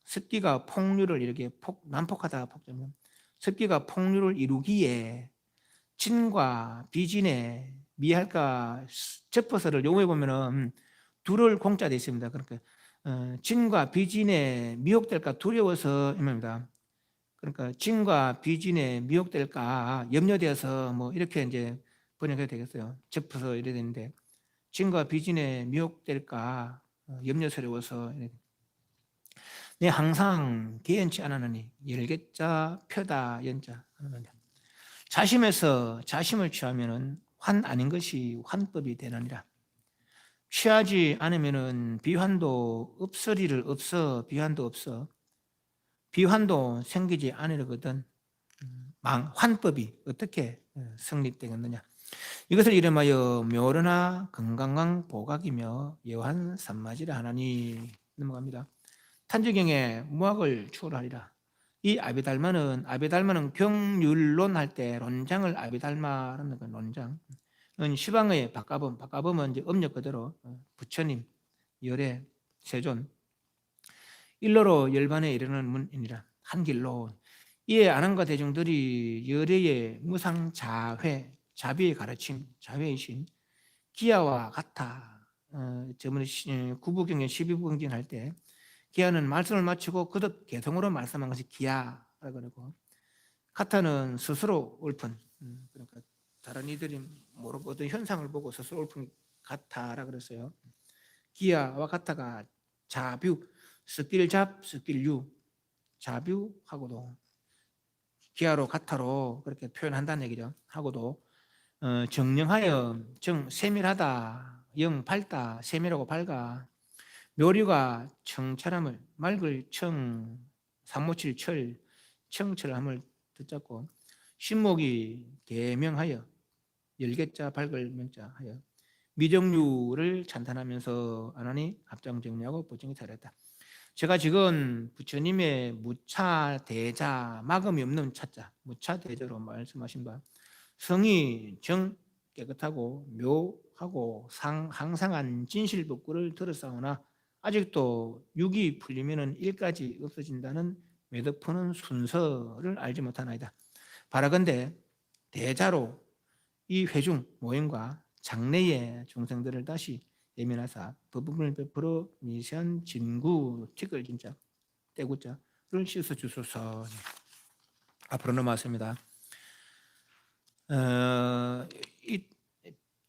습기가 폭류를 이렇게 난폭하다 폭주면 습기가 폭류를 이루기에 진과 비진에 미할까 접어서를 용어에 보면은 둘을 공짜 되어 있습니다. 그러니까 진과 비진에 미혹될까 두려워서 입니다. 그러니까 진과 비진에 미혹될까 염려되어서 뭐 이렇게 이제 번역해야 되겠어요. 접어서 이래야 되는데 진과 비진에 미혹될까 염려스러워서 내 항상 개연치 않았느니 열개자 표다 연자 자심에서 자심을 취하면은 환 아닌 것이 환법이 되느니라. 취하지 않으면은 비환도 없으리를 없어 비환도 없어 비환도 생기지 않으려거든 환법이 어떻게 성립되겠느냐. 이것을 이름하여 묘르나 건강강 보각이며 여한 산마지라 하나니. 넘어갑니다. 탄저경에 무학을 추월하리라. 이 아비달마는 경률론 할 때 론장을 아비달마라는 건 론장. 시방의 박가범은 이제 음력 그대로 부처님, 열애, 세존 일로로 열반에 이르는 문이니라. 한 길로 이에 아난과 대중들이 열애의 무상 자비의 가르침, 자비이신 기아와 같아. 저번에 구부경전 12부경전 할 때 기아는 말씀을 마치고 거듭 개성으로 말씀한 것이 기아라고 그러고 카타는 스스로 옳픈 그러니까 다른 이들이 모르고 어떤 현상을 보고 스스로 옳픈 같아라 그랬어요. 기아와 같아가 자뷰 스킬잡 스킬유 자뷰하고도 기아로 같아로 그렇게 표현한다는 얘기죠. 하고도 정령하여 정 세밀하다 영 밝다 세밀하고 밝아 묘류가 청철함을 맑을 청 삼모칠 철 청철함을 듣잡고 신목이 개명하여 열개자 밝을 명자 하여 미정류를 찬탄하면서 안하니 합장 정리하고 보증이 차렸다. 제가 지금 부처님의 무차 대자 막음이 없는 차자 무차 대자로 말씀하신 바 성이 정 깨끗하고 묘하고 항상한 진실법구를 들었사오나 아직도 육이 풀리면은 일까지 없어진다는 매듭푸는 순서를 알지 못하나이다. 바라건대 대자로 이 회중 모임과 장래의 중생들을 다시 예민하사 법음을 베풀어 미세한 진구 티끌 진자 떼구자를 씻어 주소서. 앞으로 넘어왔습니다.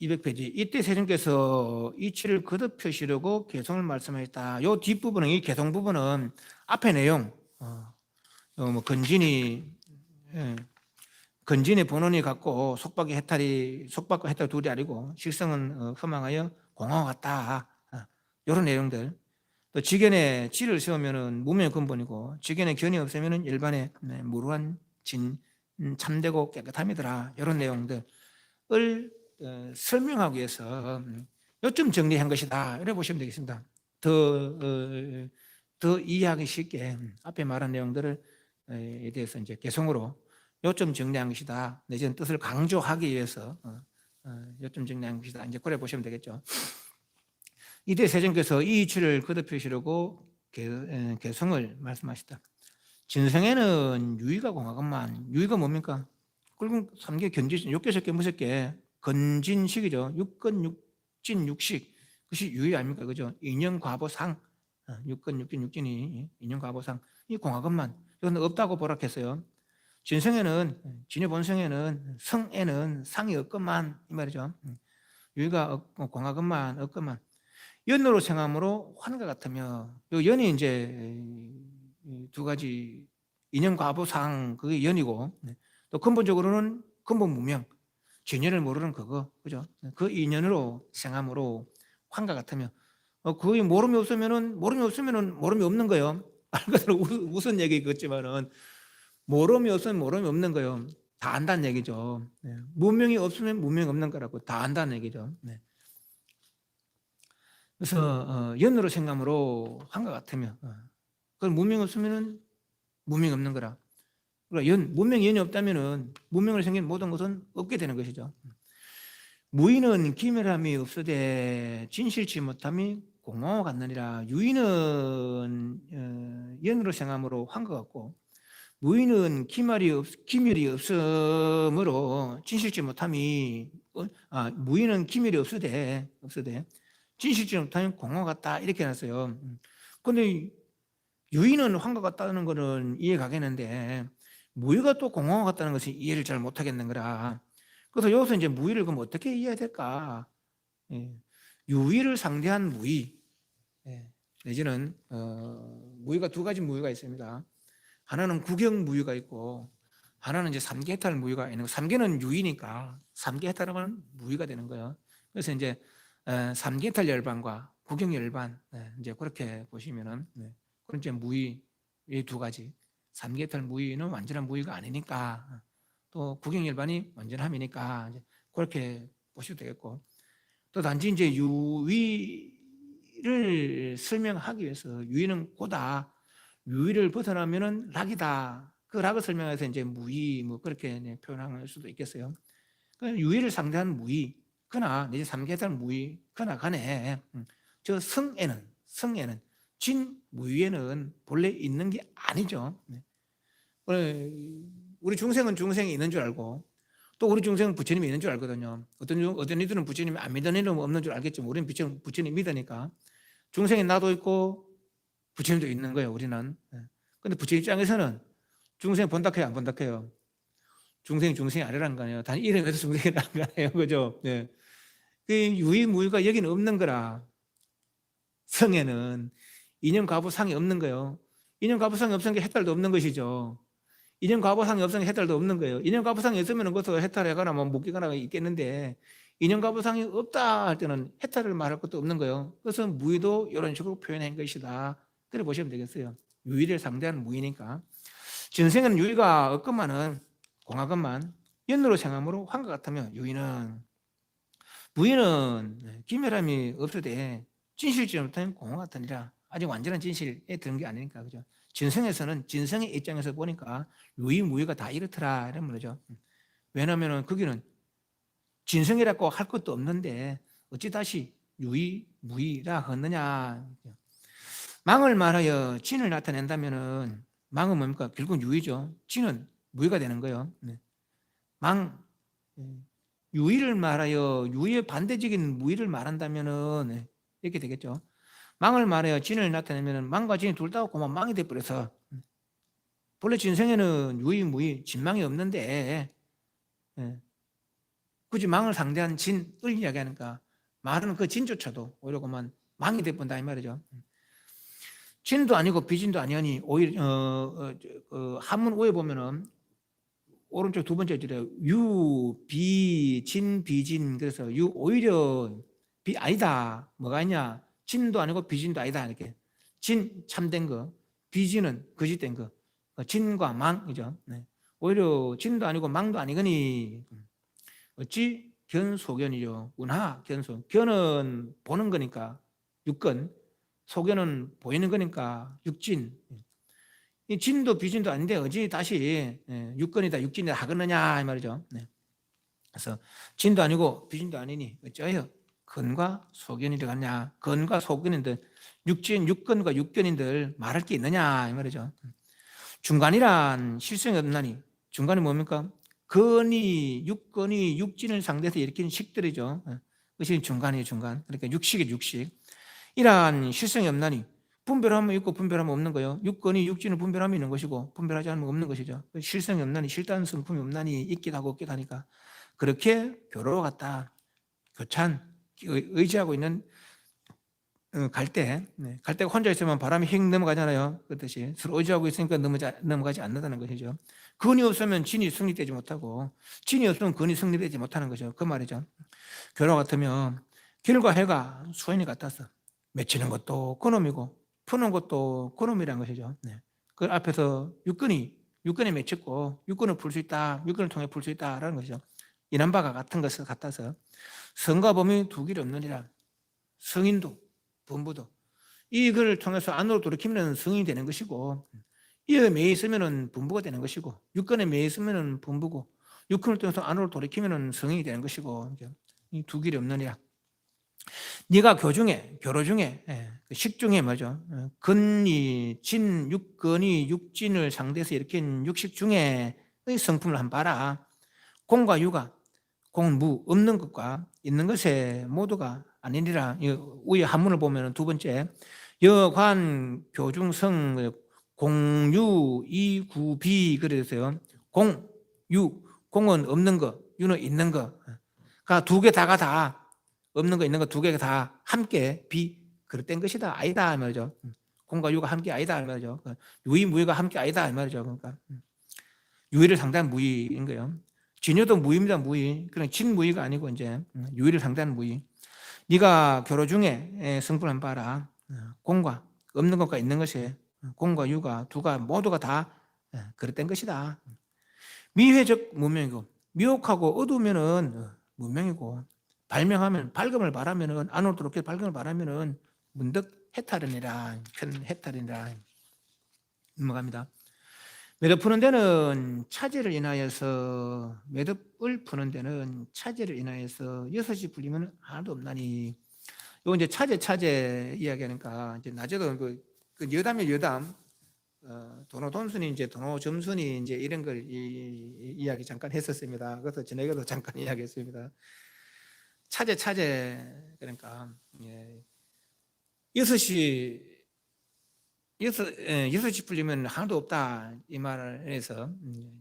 200페이지. 이때 세존께서 이치를 거듭 펴시려고 개성을 말씀하셨다. 이 뒷부분은 이 개성 부분은 앞의 내용 뭐 건진이 본원이 같고 속박과 해탈 둘이 아니고 실성은 허망하여 공허 같다. 이런 내용들. 또 지견에 지를 세우면은 무명의 근본이고 지견에 견이 없으면은 일반의 무루한 참되고 깨끗함이더라. 이런 내용들을 설명하기 위해서 요점 정리한 것이다. 이렇게 보시면 되겠습니다. 더 이해하기 쉽게 앞에 말한 내용들에 대해서 이제 개성으로 요점 정리한 것이다. 내지는 뜻을 강조하기 위해서 요점 정리한 것이다. 이제 그래 보시면 되겠죠. 이때 세존께서 이 이치를 거듭하시려고 개성을 말씀하시다. 진성에는 유의가 공하건만 유의가 뭡니까? 굵은 3개 견진 6개 10개 무섭게 건진식이죠. 육건 육진 육식 그것이 유의 아닙니까? 그죠? 인연 과보상 육건 육진 육진이 인연 과보상 이 공하건만 이건 없다고 보락했어요. 진성에는 진의 본성에는 성에는 상이 없건만 이 말이죠. 유의가 공하건만 없건만 연으로 생함으로 환과 같으며 이 연이 이제 두 가지 인연 과보상 그게 연이고 또 근본적으로는 근본 무명 진연을 모르는 그거 그죠? 그 인연으로 생함으로 환과 같으며 그게 모름이 없으면은 모름이 없는 거예요. 알것으로 무슨 얘기 같지만은 모름이 없으면 모름이 없는 거예요. 다 안다는 얘기죠. 무명이 없으면 무명이 없는 거라고 다 안다는 얘기죠. 그래서 연으로 생감으로 한 것 같으면 그건 무명이 없으면 무명이 없는 거라. 그러니까 무명이 연이 없다면은 무명을 생긴 모든 것은 없게 되는 것이죠. 무의는 기멸함이 없으되 진실치 못함이 공허 같느니라. 유의는 연으로 생함으로 한 것 같고 무의는 기멸이 없으므로 진실치 못함이 무의는 기멸이 없으되 진실치 못함이 공허 같다 이렇게 해놨어요. 그런데 유의는 환과 같다는 것은 이해가 가겠는데 무의가 또 공허 같다는 것은 이해를 잘 못하겠는 거라. 그래서 여기서 이제 무의를 그럼 어떻게 이해해야 될까? 유의를 상대한 무의 내지는 무의가 두 가지 무의가 있습니다. 하나는 구경 무의가 있고 하나는 이제 삼계 해탈 무의가 있는 거. 삼계는 유의니까 삼계 해탈하면 무의가 되는 거예요. 그래서 이제 삼계 해탈 열반과 구경 열반 이제 그렇게 보시면은 그런 이제 무의 이 두 가지. 삼계 해탈 무의는 완전한 무의가 아니니까 또 구경 열반이 완전함이니까 이제 그렇게 보셔도 되겠고 또 단지 이제 유의를 설명하기 위해서 유의는 고다. 유의를 벗어나면은 락이다. 그 락을 설명해서 이제 무의 뭐 그렇게 표현할 수도 있겠어요. 그 유의를 상대한 무의, 그나 이제 삼계달 무의, 그나 간에 저 성에는 진 무의에는 본래 있는 게 아니죠. 우리 중생은 중생이 있는 줄 알고 또 우리 중생은 부처님이 있는 줄 알거든요. 어떤 이들은 부처님이 안 믿는 이들은 없는 줄 알겠지만 우리는 부처님 믿으니까 중생이 나도 있고 부처님도 있는 거예요. 우리는. 그런데 부처 입장에서는 중생 본다해요, 안 본다해요? 중생이 아니라는 거 아니에요. 단 이름에서 중생이라는 거 아니에요, 그죠? 그 유의무의가 여기는 없는 거라. 성에는 이념 과보상이 없는 거예요. 이념 과보상이 없으면 해탈도 없는 것이죠. 이념 과보상이 없으면 해탈도 없는 거예요. 이념 과보상이 있으면 그것도 해탈해가나 뭐 묶이거나 있겠는데 인연가부상이 없다 할 때는 해탈을 말할 것도 없는 거예요. 그래서 무의도 이런 식으로 표현한 것이다. 그래 보시면 되겠어요. 유의를 상대하는 무의니까. 진생에는 유의가 없건만은 공하건만 연으로 생함으로 한것 같으면 무의는 기멸함이 없으되 진실지 못하면 공허 같으니라. 아직 완전한 진실에 드는 게 아니니까, 그죠? 진성에서는 진성의 입장에서 보니까 유의 무의가 다 이렇더라 이런 말이죠. 왜냐하면 거기는 진성이라고 할 것도 없는데 어찌 다시 유의 무의라 하느냐. 망을 말하여 진을 나타낸다면은 망은 뭡니까? 결국은 유의죠. 진은 무의가 되는 거예요. 망 유의를 말하여 유의의 반대적인 무의를 말한다면은 이렇게 되겠죠. 망을 말하여 진을 나타내면은 망과 진이 둘 다 고만 망이 돼 버려서 본래 진성에는 유의 무의 진망이 없는데 굳이 망을 상대한 진을 이야기하니까 말은 그 진조차도 오히려 그만 망이 돼 본다 이 말이죠. 진도 아니고 비진도 아니하니 오히려 한문 오에 보면은 오른쪽 두 번째 줄에 유, 비, 진, 비진. 그래서 유 오히려 비 아니다. 뭐가 있냐? 진도 아니고 비진도 아니다. 이렇게 진 참된 거, 비진은 거짓된 거. 진과 망이죠. 네. 오히려 진도 아니고 망도 아니거니 어찌 견소견이죠. 운하 견소. 견은 보는 거니까 육견, 소견은 보이는 거니까 육진. 이 진도 비진도 아닌데 어찌 다시 육건이다 육진이다 하겠느냐 이 말이죠. 그래서 진도 아니고 비진도 아니니 어쩌여 근과 소견이 들어갔냐. 근과 소견인들 육진 육건과 육견인들 말할 게 있느냐 이 말이죠. 중간이란 실성이 없나니. 중간이 뭡니까? 근이 육건이 육진을 상대해서 일으키는 식들이죠. 그것이 중간이에요. 중간. 그러니까 육식이 육식. 이러한 실성이 없나니 분별하면 있고 분별하면 없는 거예요. 육건이 육진을 분별하면 있는 것이고 분별하지 않으면 없는 것이죠. 실성이 없나니 실단 성품이 없나니 있기도 하고 없기도 하니까 그렇게 교로로 갔다 교찬 의지하고 있는 갈 때가 혼자 있으면 바람이 휙 넘어가잖아요. 그렇듯이 서로 의지하고 있으니까 넘어가지 않는다는 것이죠. 근이 없으면 진이 승리되지 못하고 진이 없으면 근이 승리되지 못하는 거죠. 그 말이죠. 교로 같으면 길과 해가 수인이 같아서 맺히는 것도 그놈이고 푸는 것도 그놈이라는 것이죠. 그 앞에서 육근이 맺혔고 육근을 풀 수 있다. 육근을 통해 풀 수 있다라는 것이죠. 이런 바가 같은 것을 같아서 성과 범위 두 길이 없느니라. 성인도 범부도 이걸 통해서 안으로 돌이키면 성인이 되는 것이고 이에 매여 있으면 범부가 되는 것이고 육근에 매여 있으면 범부고 육근을 통해서 안으로 돌이키면 성인이 되는 것이고 이 두 길이 없느니라. 네가 교로 중에 식 중에 뭐죠? 근이 진 육근이 육진을 상대해서 일으킨 육식 중에 성품을 한번 봐라. 공과 유가 공무 없는 것과 있는 것에 모두가 아니니라. 위에 한문을 보면 두 번째 여관 교중성 공유 이구비 그래서요. 공유 공은 없는 거 유는 있는 거가 두 개 다가 다 없는 거 있는 거 두 개가 다 함께 그릇된 것이다 아니다 이 말이죠. 공과 유가 함께 아니다 이 말이죠. 유의 무의가 함께 아니다 이 말이죠. 그러니까 유의를 상대한 무의인 거예요. 진유도 무의입니다. 무의. 그냥 진무의가 아니고 이제 유의를 상대하는 무의. 네가 교로 중에 성분을 한번 봐라. 공과 없는 것과 있는 것이 공과 유가 두가 모두가 다 그릇된 것이다. 미회적 문명이고 미혹하고 어두우면은 문명이고 발명하면 밝음을 바라면은 안으로 들어오게 밝음을 바라면은 문득 해탈이니라. 큰 해탈이니라. 넘어갑니다. 매듭 푸는 데는 차제를 인하여서 매듭을 푸는 데는 차제를 인하여서 여섯이 풀리면 하나도 없나니. 요 이제 차제 이야기하니까 이제 낮에도 그 여담이 여담 도노돈순이 이제 도노점순이 이제 이런 걸 이야기 잠깐 했었습니다. 그래서 저녁에도 잠깐 이야기했습니다. 차제 그러니까 여섯이 풀리면 하나도 없다 이 말을 해서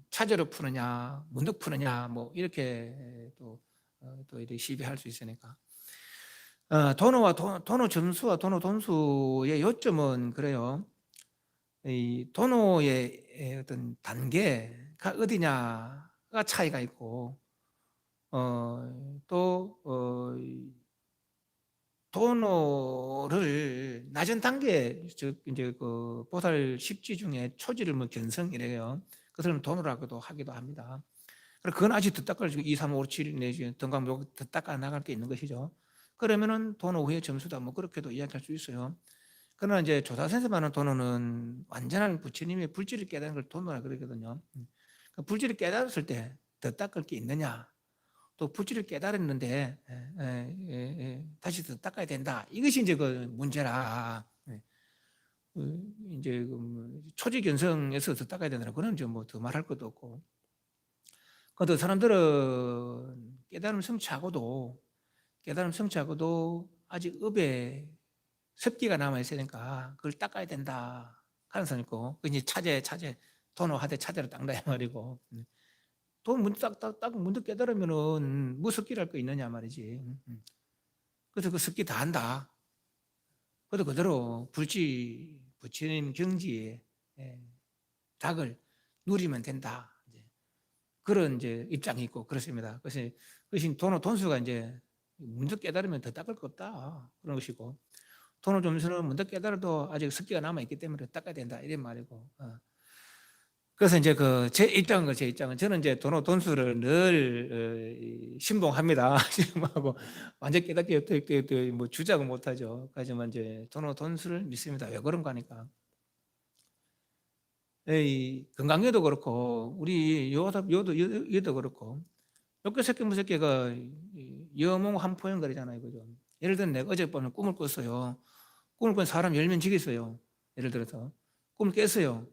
차제로 푸느냐 문득 푸느냐 뭐 이렇게 또 이렇게 시비할 수 있으니까 도노 점수와 도노 돈수의 요점은 그래요. 이 도노의 어떤 단계가 어디냐가 차이가 있고 또 도노를 낮은 단계, 즉 이제 그 보살 10지 중에 초지를 뭐 견성이래요. 그들은 도노라고도 하기도 합니다. 그건 아직 더 닦을 2, 3, 5, 7 내지 등강목 더 닦아 나갈 게 있는 것이죠. 그러면은 도노 후의 점수다 뭐 그렇게도 이야기할 수 있어요. 그러나 이제 조사선생님하는 도노는 완전한 부처님의 불지를 깨달은 걸 도노라 그러거든요. 불지를 깨달았을 때 더 닦을 게 있느냐? 또 불지를 깨달았는데 다시 더 닦아야 된다. 이것이 이제 그 문제라. 이제 그 초지 견성에서 더 닦아야 된다. 그건 이제 뭐 더 말할 것도 없고. 그런데 사람들은 깨달음 성취하고도 아직 업에 습기가 남아 있으니까 그걸 닦아야 된다 하는 사람 있고, 그 이제 차제 도노하되 차제로 닦는다 이 말이고. 돈 문득 딱 문득 깨달으면은 뭐 습기랄 거 있느냐 말이지. 그래서 그 습기 다 한다. 그래도 그대로 부처님 경지에 닭을 누리면 된다. 그런 이제 입장이 있고 그렇습니다. 그래서 돈수가 이제 문득 깨달으면 더 닦을 거 없다 그런 것이고, 돈을 점수는 문득 깨달아도 아직 습기가 남아 있기 때문에 닦아야 된다 이런 말이고. 그래서 이제 제 입장은 저는 이제 돈수를 늘 신봉합니다. 신봉하고 완전 깨닫게 뭐 주장은 못하죠. 하지만 이제 돈수를 믿습니다. 왜 그런가 하니까. 건강여도 그렇고 우리 여도 그렇고 몇개 새끼 무새끼가 여몽 한포형 거리잖아요, 그죠? 예를 들어 내가 어젯밤에 꿈을 꿨어요. 꿈을 꾼 사람 10명 죽였어요. 예를 들어서 꿈을 깼어요.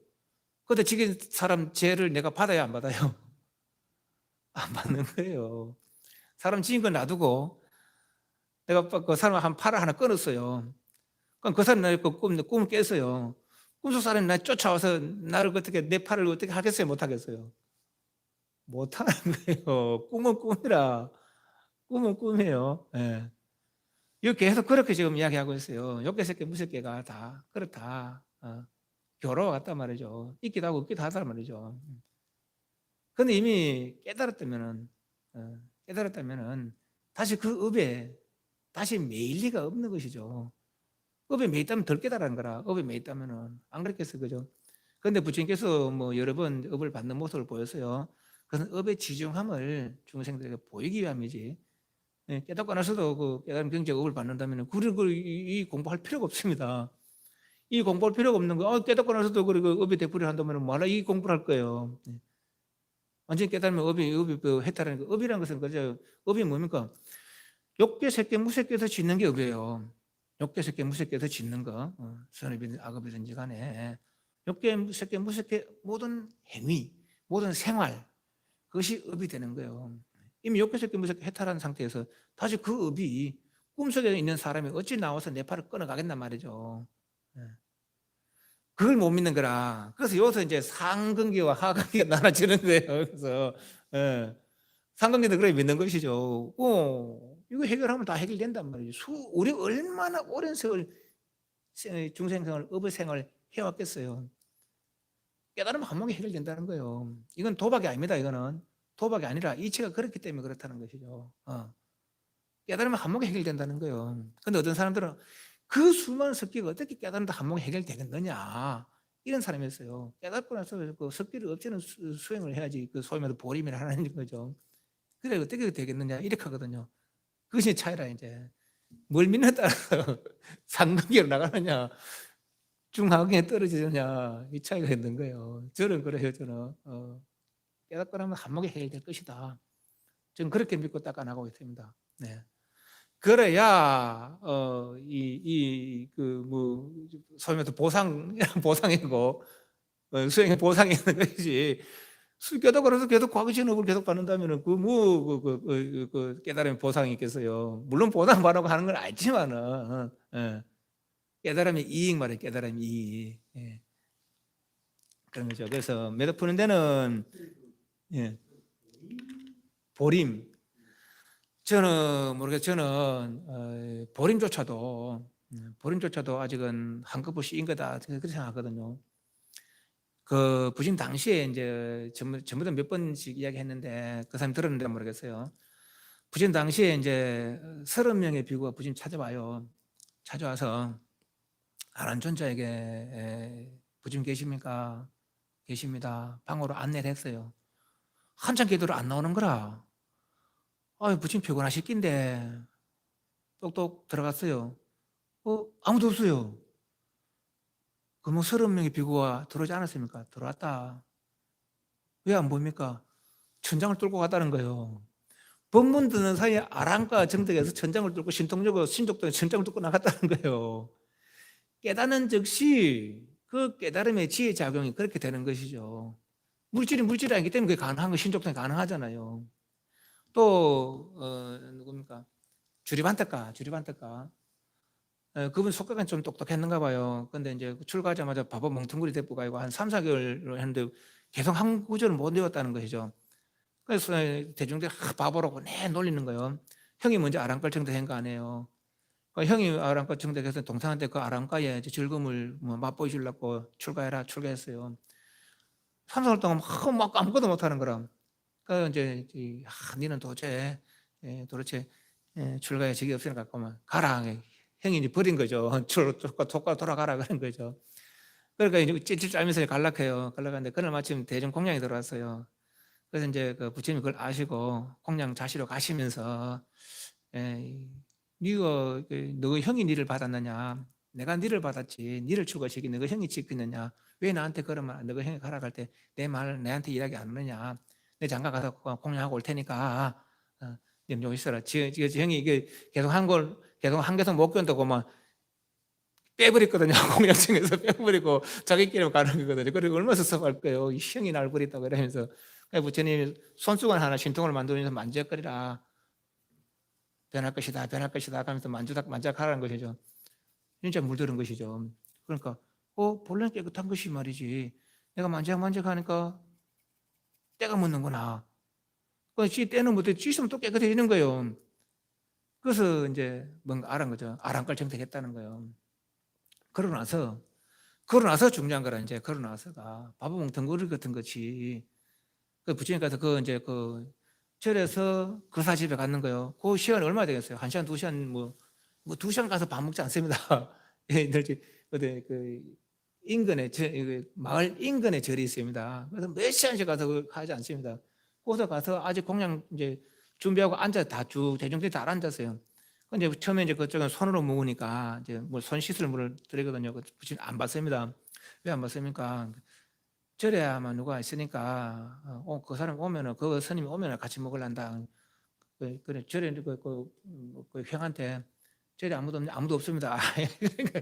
근데 죽인 사람 죄를 내가 받아야 안 받아요? 안 받는 거예요. 사람 죽인 건 놔두고 내가 그 사람 한 팔을 하나 끊었어요. 그럼 그 사람이 나의 꿈을 깼어요. 꿈속 사람이 나 쫓아와서 나를 어떻게 내 팔을 어떻게 하겠어요? 못 하겠어요? 못 하는 거예요. 꿈은 꿈이라. 꿈은 꿈이에요. 예. 이거 계속 그렇게 지금 이야기하고 있어요. 욕개 새끼 무새끼가 다 그렇다. 교로와 같단 말이죠. 있기도 하고 없기도 하단 말이죠. 근데 이미 깨달았다면은 다시 그 업에 다시 매일 리가 없는 것이죠. 업에 매있다면 덜 깨달은 거라. 업에 매있다면은 안 그랬겠어요, 그죠? 그런데 부처님께서 뭐 여러 번 업을 받는 모습을 보였어요. 그것은 업의 지중함을 중생들에게 보이기 위함이지. 깨닫고 나서도 그 깨달음 경지에 업을 받는다면 이 공부할 필요가 없습니다. 이 공부할 필요가 없는 거. 깨닫고 나서도 그리고 업에 되풀이 한다면 뭐하러 이 공부를 할 거예요. 완전히 깨달으면 업이 해탈하는 거. 업이라는 것은 그죠? 업이 뭡니까? 욕계, 색계, 무색계에서 짓는 게 업이에요. 욕계, 색계, 무색계에서 짓는 거. 선업이든 악업이든지 간에 욕계, 색계, 무색계 모든 행위, 모든 생활, 그것이 업이 되는 거예요. 이미 욕계, 색계, 무색계 해탈한 상태에서 다시 그 업이 꿈속에 있는 사람이 어찌 나와서 내 팔을 끊어가겠단 말이죠. 그걸 못 믿는 거라. 그래서 여기서 이제 상근기와 하근기가 나눠지는 거예요. 그래서 상근기도 그래 믿는 것이죠. 이거 해결하면 다 해결된단 말이죠. 우리 얼마나 오랜 세월 중생생활, 업의생활 해왔겠어요. 깨달으면 한 번에 해결된다는 거예요. 이건 도박이 아닙니다. 이거는 도박이 아니라 이치가 그렇기 때문에 그렇다는 것이죠. 깨달으면 한 번에 해결된다는 거예요. 근데 어떤 사람들은 그 수많은 습기가 어떻게 깨달은다 한 번에 해결되겠느냐 이런 사람이었어요. 깨닫고 나서 그 습기를 없애는 수행을 해야지 그 소위 말해서 보림이라 하는 거죠. 그래 어떻게 되겠느냐 이렇게 하거든요. 그것이 차이라. 이제 뭘 믿는 따라서 상근기로 나가느냐 중하경에 떨어지느냐 이 차이가 있는 거예요. 저는 그래요. 저는 깨닫고 나면 한 번에 해결될 것이다. 저는 그렇게 믿고 닦아 나가고 있습니다. 네. 그래야 뭐 소위 말해서 보상이고 수행의 보상이 있는 것이지. 깨닫고 나서 계속 과거신 업을 계속 받는다면은 그 깨달음의 보상이 있겠어요. 물론 보상 받으라고 하는 건 알지만은 깨달음의 이익 말이에요. 깨달음의 이익. 그런 거죠. 그래서 매듭 푸는 데는 보림. 저는 보림조차도 아직은 한꺼번에 씌인 거다 그렇게 생각하거든요. 그 부심 당시에 이제 전부 다 몇 번씩 이야기했는데 그 사람이 들었는데 모르겠어요. 부진 당시에 이제 30명의 비구가 부진 찾아와요. 찾아와서 아란존자에게 부진 계십니까? 계십니다. 방으로 안내를 했어요. 한참 기도를 안 나오는 거라. 부진 피곤하실 낀데 똑똑 들어갔어요. 아무도 없어요. 그러면 30명의 비구가 들어오지 않았습니까? 들어왔다. 왜 안 보입니까? 천장을 뚫고 갔다는 거예요. 법문 듣는 사이에 아랑과 정덕에서 천장을 뚫고 신통적으로 신족도 천장을 뚫고 나갔다는 거예요. 깨닫는 즉시 그 깨달음의 지혜 작용이 그렇게 되는 것이죠. 물질이 아니기 때문에 그게 가능한 거 신족도 가능하잖아요. 또 누굽니까? 주리반떡가 그분 속가가 좀 똑똑했는가 봐요. 근데 이제 출가하자마자 바보 멍텅구리 데리고 가고 한 3, 4개월 했는데 계속 한 구절을 못 외웠다는 것이죠. 그래서 대중들이 바보라고 놀리는 거예요. 형이 먼저 아랑가를 정득한 거 아니에요. 그러니까 형이 아랑가 정득해서 동생한테 그 아랑가의 즐거움을 맛보여주려고 출가했어요. 3, 4개월 동안 막 아무것도 못하는 거라. 그러니까 이제 니는 도대체 출가에 적이 없으니까 가라. 형이 이제 버린 거죠. 족가 돌아가라 그런 거죠. 그러니까 이제 찔찔 짜면서 갈락해요. 갈락하는데 그날 마침 대중 공양이 들어왔어요. 그래서 이제 그 부처님이 그걸 아시고 공양 자시로 가시면서 네가 너 형이 니를 받았느냐? 내가 니를 받았지. 니를 출가시키 너가 형이 지켰느냐? 왜 나한테 그러면 너가 형이 가라 갈 때 내 말 내한테 이야기 안 하느냐? 내 장가 가서 공양하고 올 테니까 좀 있어라. 형이 이게 계속 한 개성 못 견다고 막 빼버렸거든요. 공양청에서 빼버리고 자기끼리 가는 거거든요. 그리고 얼마나 섭섭할 거예요. 이 형이 날 버렸다고 이러면서. 부처님이 손수건 하나 신통을 만들면서 만져거리라. 변할 것이다 하면서 만져가라는 것이죠. 진짜 물들은 것이죠. 그러니까 본래 깨끗한 것이 말이지 내가 만져가니까 때가 묻는구나. 지 때는 못해 씻으면 또 깨끗해지는 거예요. 그래서 이제 뭔가 알은 거죠. 아랑깔 정택했다는 거예요. 그러고 나서 중요한 거라 이제 그러고 나서가 바보몽 덩어리 같은 것이 그 부처님 가서 이제 절에서 그사 집에 갔는 거예요. 그 시간이 얼마 되겠어요? 1시간, 2시간 뭐 2시간 가서 밥 먹지 않습니다. 어디 인근에 마을 인근에 절이 있습니다. 그래서 몇 시간씩 가서 하지 않습니다. 거기서 가서 아직 공양 이제 준비하고 앉아 대중들이 다 앉았어요. 근데 처음에 이제 그쪽은 손으로 먹으니까 이제 손 씻을 물을 드리거든요. 부처님 안 받습니다. 왜 안 받습니까? 절에 아마 누가 있으니까 그 사람 오면은 그 스님이 오면은 같이 먹을란다. 그래 절에 그 형한테 절에 아무도 없습니다. 그러니까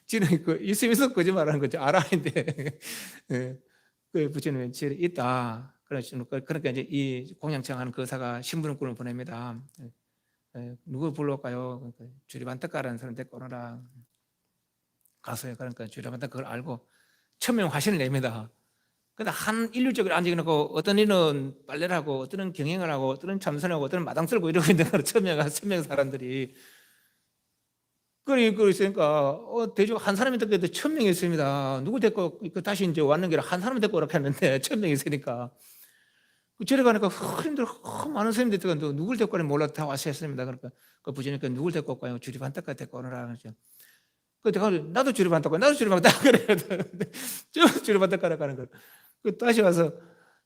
지는 있으면서 거짓말하는 거죠. 알아는데 그 부처님 절에 있다. 그러니까 이제 이 공양청하는 거사가 신부름꾼을 보냅니다. 누구 불러올까요? 그러니까 주리반떡가라는 사람 데리고 오너라. 가서요. 그러니까 주리반떡 그걸 알고 천명 화신을 냅니다. 근데 한 일률적으로 앉아놓고 어떤 이는 빨래를 하고 어떤 이는 경영을 하고 어떤 이는 참선하고 어떤 이는 마당 쓸고 이러고 있는 거로 천명 사람들이 그러고 있으니까 대충 한 사람이 듣기도 1,000명이 있습니다. 누구 데리고 다시 이제 왔는 게 한 사람이 데리고 오라고 했는데 1,000명이 있으니까 저리 가니까 스님들 많은 스님들 있다가 누굴 데리고 오는지 몰라 다 와서 했습니다. 그러니까 그 부처님께 누굴 데리고 올까요? 주리반떡가 데리고 오너라 그러죠. 내가 나도 주리반떡가 그래요. 주리반떡가라 가는 거. 다시 와서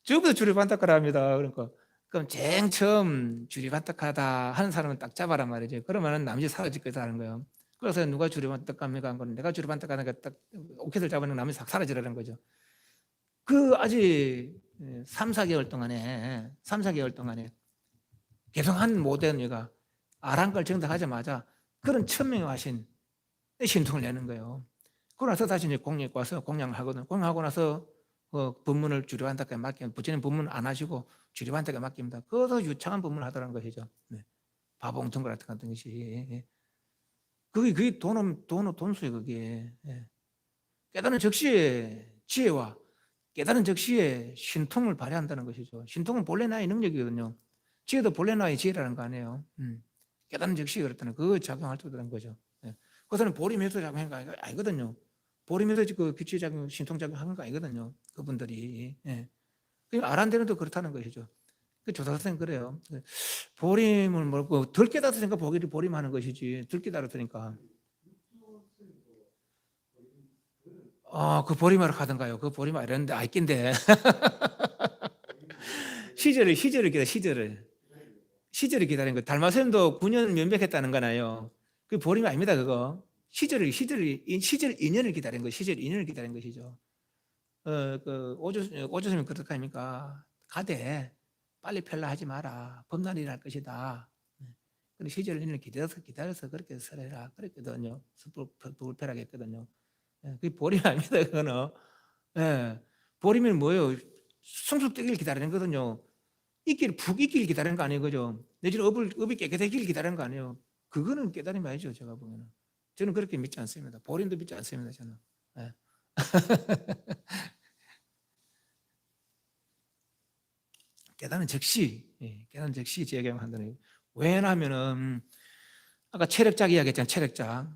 저부터 주리반떡가라 합니다. 그러니까 그럼 제일 처음 주리반떡하다 하는 사람은 딱 잡아란 말이죠. 그러면은 남이 사라질 거다 하는 거예요. 그래서 누가 주리반떡갑니까? 한 거는 내가 주리반떡가는 딱 오케이를 잡으면 남이 싹 사라지라는 거죠. 아직 3, 4개월 동안에 계속 한 못된 이가 아랑걸 정답하자마자 그런 천명이 하신 신통을 내는 거예요. 그러고 나서 다시 이제 공양 와서 공양을 하거든요. 공양하고 나서 법문을 주리반떡에 맡기면 부처님 법문 안 하시고 주리반떡에 맡깁니다. 그것도 유창한 법문을 하더라는 것이죠. 바봉통걸 같은 것이 그게 돈수예요. 그게 깨달은 즉시의 지혜와 깨달은 즉시에 신통을 발휘한다는 것이죠. 신통은 본래 나의 능력이거든요. 지혜도 본래 나의 지혜라는 거 아니에요. 깨달은 즉시에 그렇다는 그 작용할 수 있다는 거죠. 그것은 보림해서 작용한 거 아니거든요. 보림해서 그 기초의 작용, 신통 작용하는 거 아니거든요. 그분들이. 아란데는도 그렇다는 것이죠. 그 조사선생 그래요. 보림을 뭐고 덜 깨달았으니까 보림하는 것이지. 덜 깨달았으니까. 그 보림하러 가던가요. 그 보림 이랬는데 아이낀데 시절을 기다려 시절을 기다리는 거. 달마쌤도 9년 면백했다는 거나요. 그 보림이 아닙니다. 그거 시절 인연을 기다리는 거. 시절 인연을 기다리는 것이죠. 오조스님이 그렇게 하니까 가되 빨리 펠라 하지 마라. 범날이 날 것이다. 그런 시절 인연을 기다려서 그렇게 설해라. 그랬거든요. 불편하게 했거든요. 그게 보림이 아닙니다. 그거는. 예. 보림이 뭐예요? 성숙되기를 기다리는 거거든요. 푹 있기를 기다리는 거 아니에요. 그죠? 내지는 업이 깨끗해지기를 기다리는 거 아니에요. 그거는 깨달음이 아니죠. 제가 보면은. 저는 그렇게 믿지 않습니다. 보림도 믿지 않습니다. 저는. 예. 깨달은 즉시 제기한다는. 왜냐하면은 아까 체력작 이야기했잖아요. 체력작.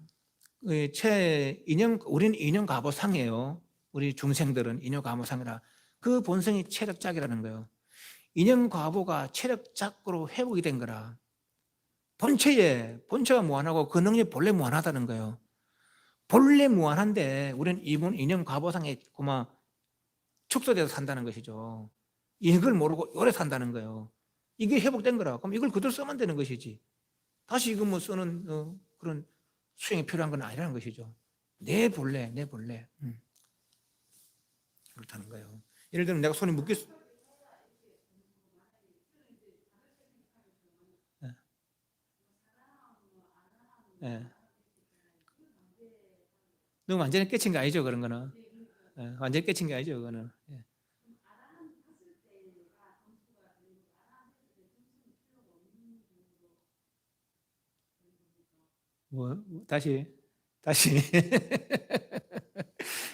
우리는 인연가보상이에요. 우리 중생들은 인연가보상이라. 그 본성이 체력작이라는 거예요. 인연과보가 체력작으로 회복이 된 거라. 본체가 무한하고 그 능력이 본래 무한하다는 거예요. 본래 무한한데 우리는 인연과보상에 그만 축소돼서 산다는 것이죠. 이걸 모르고 오래 산다는 거예요. 이게 회복된 거라. 그럼 이걸 그대로 쓰면 되는 것이지. 다시 이거 뭐 쓰는 그런 수행이 필요한 건 아니라는 것이죠. 내 본래. 그렇다는 거예요. 예를 들면 내가 손이 묶였. 예. 너무 완전히 깨친 거 아니죠, 그런 거는. 완전히 깨친 게 아니죠, 그거는. 예. 다시.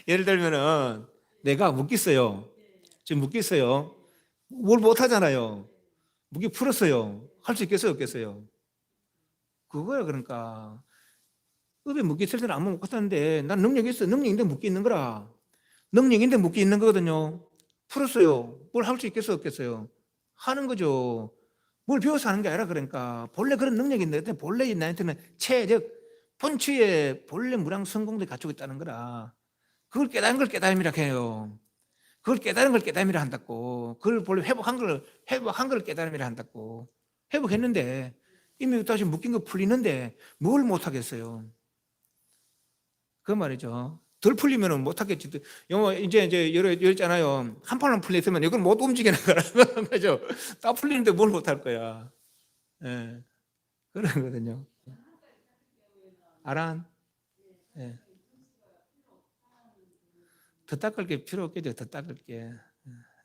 예를 들면은 내가 묶였어요. 지금 묶였어요. 뭘 못하잖아요. 묶이 풀었어요. 할 수 있겠어요, 없겠어요? 그거야, 그러니까. 업에 묶였을 때는 아무 못하는데 난 능력이 있어. 능력인데 묶여 있는 거라. 능력인데 묶여 있는 거거든요. 풀었어요. 뭘 할 수 있겠어요, 없겠어요? 하는 거죠. 뭘 배워서 하는 게 아니라 그러니까 본래 그런 능력이 있는데 본래 나한테는 체적 본취의 본래 무량 성공도 갖추고 있다는 거라. 그걸 깨달은 걸 깨달음이라 해요. 그걸 깨달은 걸 깨달음이라 한다고. 그걸 본래 회복한 걸 깨달음이라 한다고. 회복했는데 이미 다시 묶인 거 풀리는데 뭘 못하겠어요. 그 말이죠. 덜 풀리면 못하겠지. 영어 이제 열었잖아요. 한 판만 풀렸으면 이건 못 움직이는 거라는 거죠. 다 풀리는데 뭘 못할 거야. 예. 그런 거거든요. 아란. 예. 더 닦을 게 필요 없겠죠. 더 닦을 게.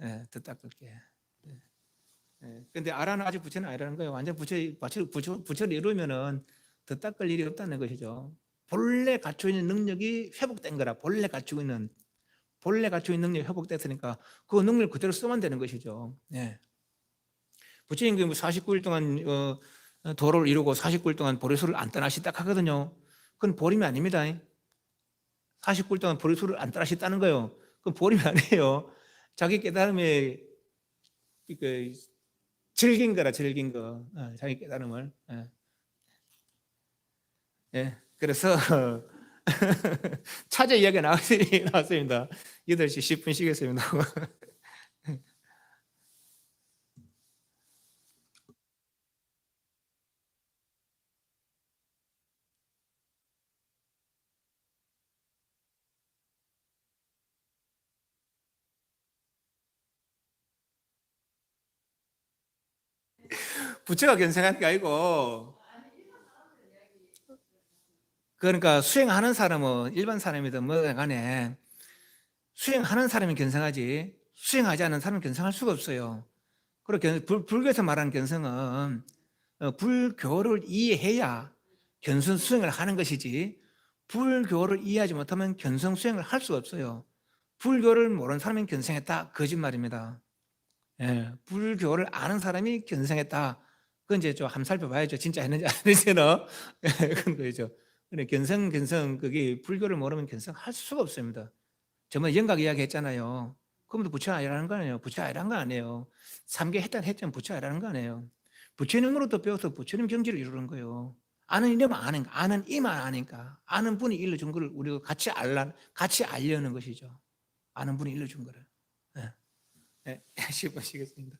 예. 더 닦을 게. 예. 근데 아란은 아직 부처는 아니라는 거예요. 완전 부처를 이루면은 더 닦을 일이 없다는 것이죠. 본래 갖추고 있는 능력이 회복된 거라. 본래 갖추고 있는 능력이 회복됐으니까 그 능력을 그대로 쓰면 되는 것이죠. 예. 부처님이 49일 동안 도를 이루고 49일 동안 보리수를 안 떠나시다 하거든요. 그건 보림이 아닙니다. 49일 동안 보리수를 안 떠나셨다는 거예요. 그건 보림이 아니에요. 자기 깨달음에 즐긴 거라, 즐긴 거. 자기 깨달음을. 예. 그래서 차제 이야기가 나왔습니다. 8시 10분 쉬겠습니다. 부처가 견생한 게 아니고, 그러니까 수행하는 사람은 일반 사람이든 뭐든 간에 수행하는 사람이 견성하지 수행하지 않는 사람은 견성할 수가 없어요. 그리고 불교에서 말하는 견성은 불교를 이해해야 견성 수행을 하는 것이지 불교를 이해하지 못하면 견성 수행을 할 수가 없어요. 불교를 모르는 사람이 견성했다 거짓말입니다. 예, 불교를 아는 사람이 견성했다. 그건 이제 좀 한번 살펴봐야죠. 진짜 했는지 안 했는지는. 그런 거죠. 견성 그게 불교를 모르면 견성할 수가 없습니다. 저번에 영각 이야기 했잖아요. 그러면 부처 아니라는 거 아니에요? 부처 아니라는 거 아니에요? 3개 했던 부처 아니라는 거 아니에요? 부처님으로부터 배워서 부처님 경지를 이루는 거예요. 아는 이름 아는가? 아는 이만 아니까. 아는 분이 일러준 걸 우리가 같이 알려는 것이죠. 아는 분이 일러준 거를. 네. 네. 10분 쉬겠습니다.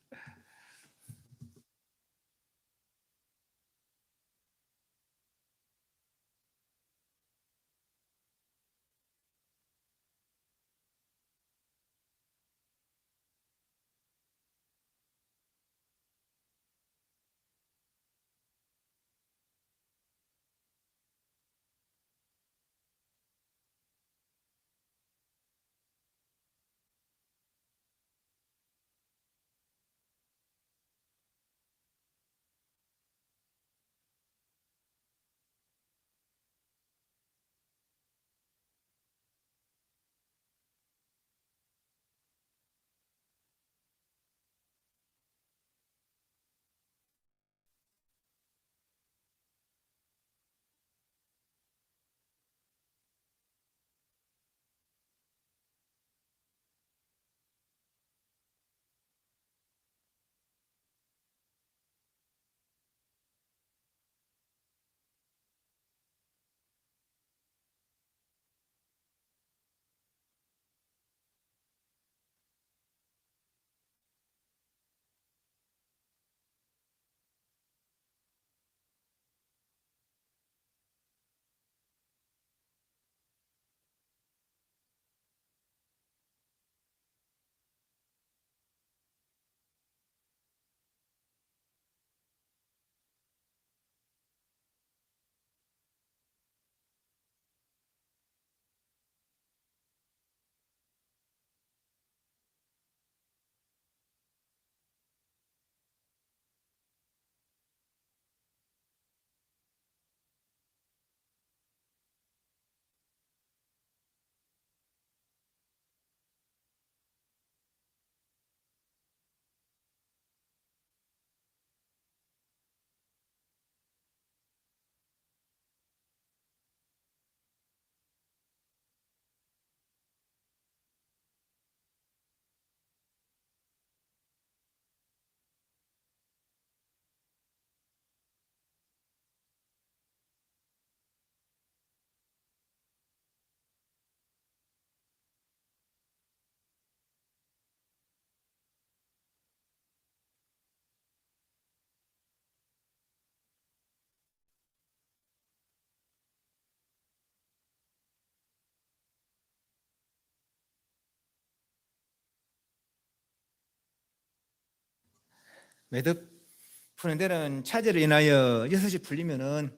매듭 푸는 데는 차제로 인하여 6시 풀리면은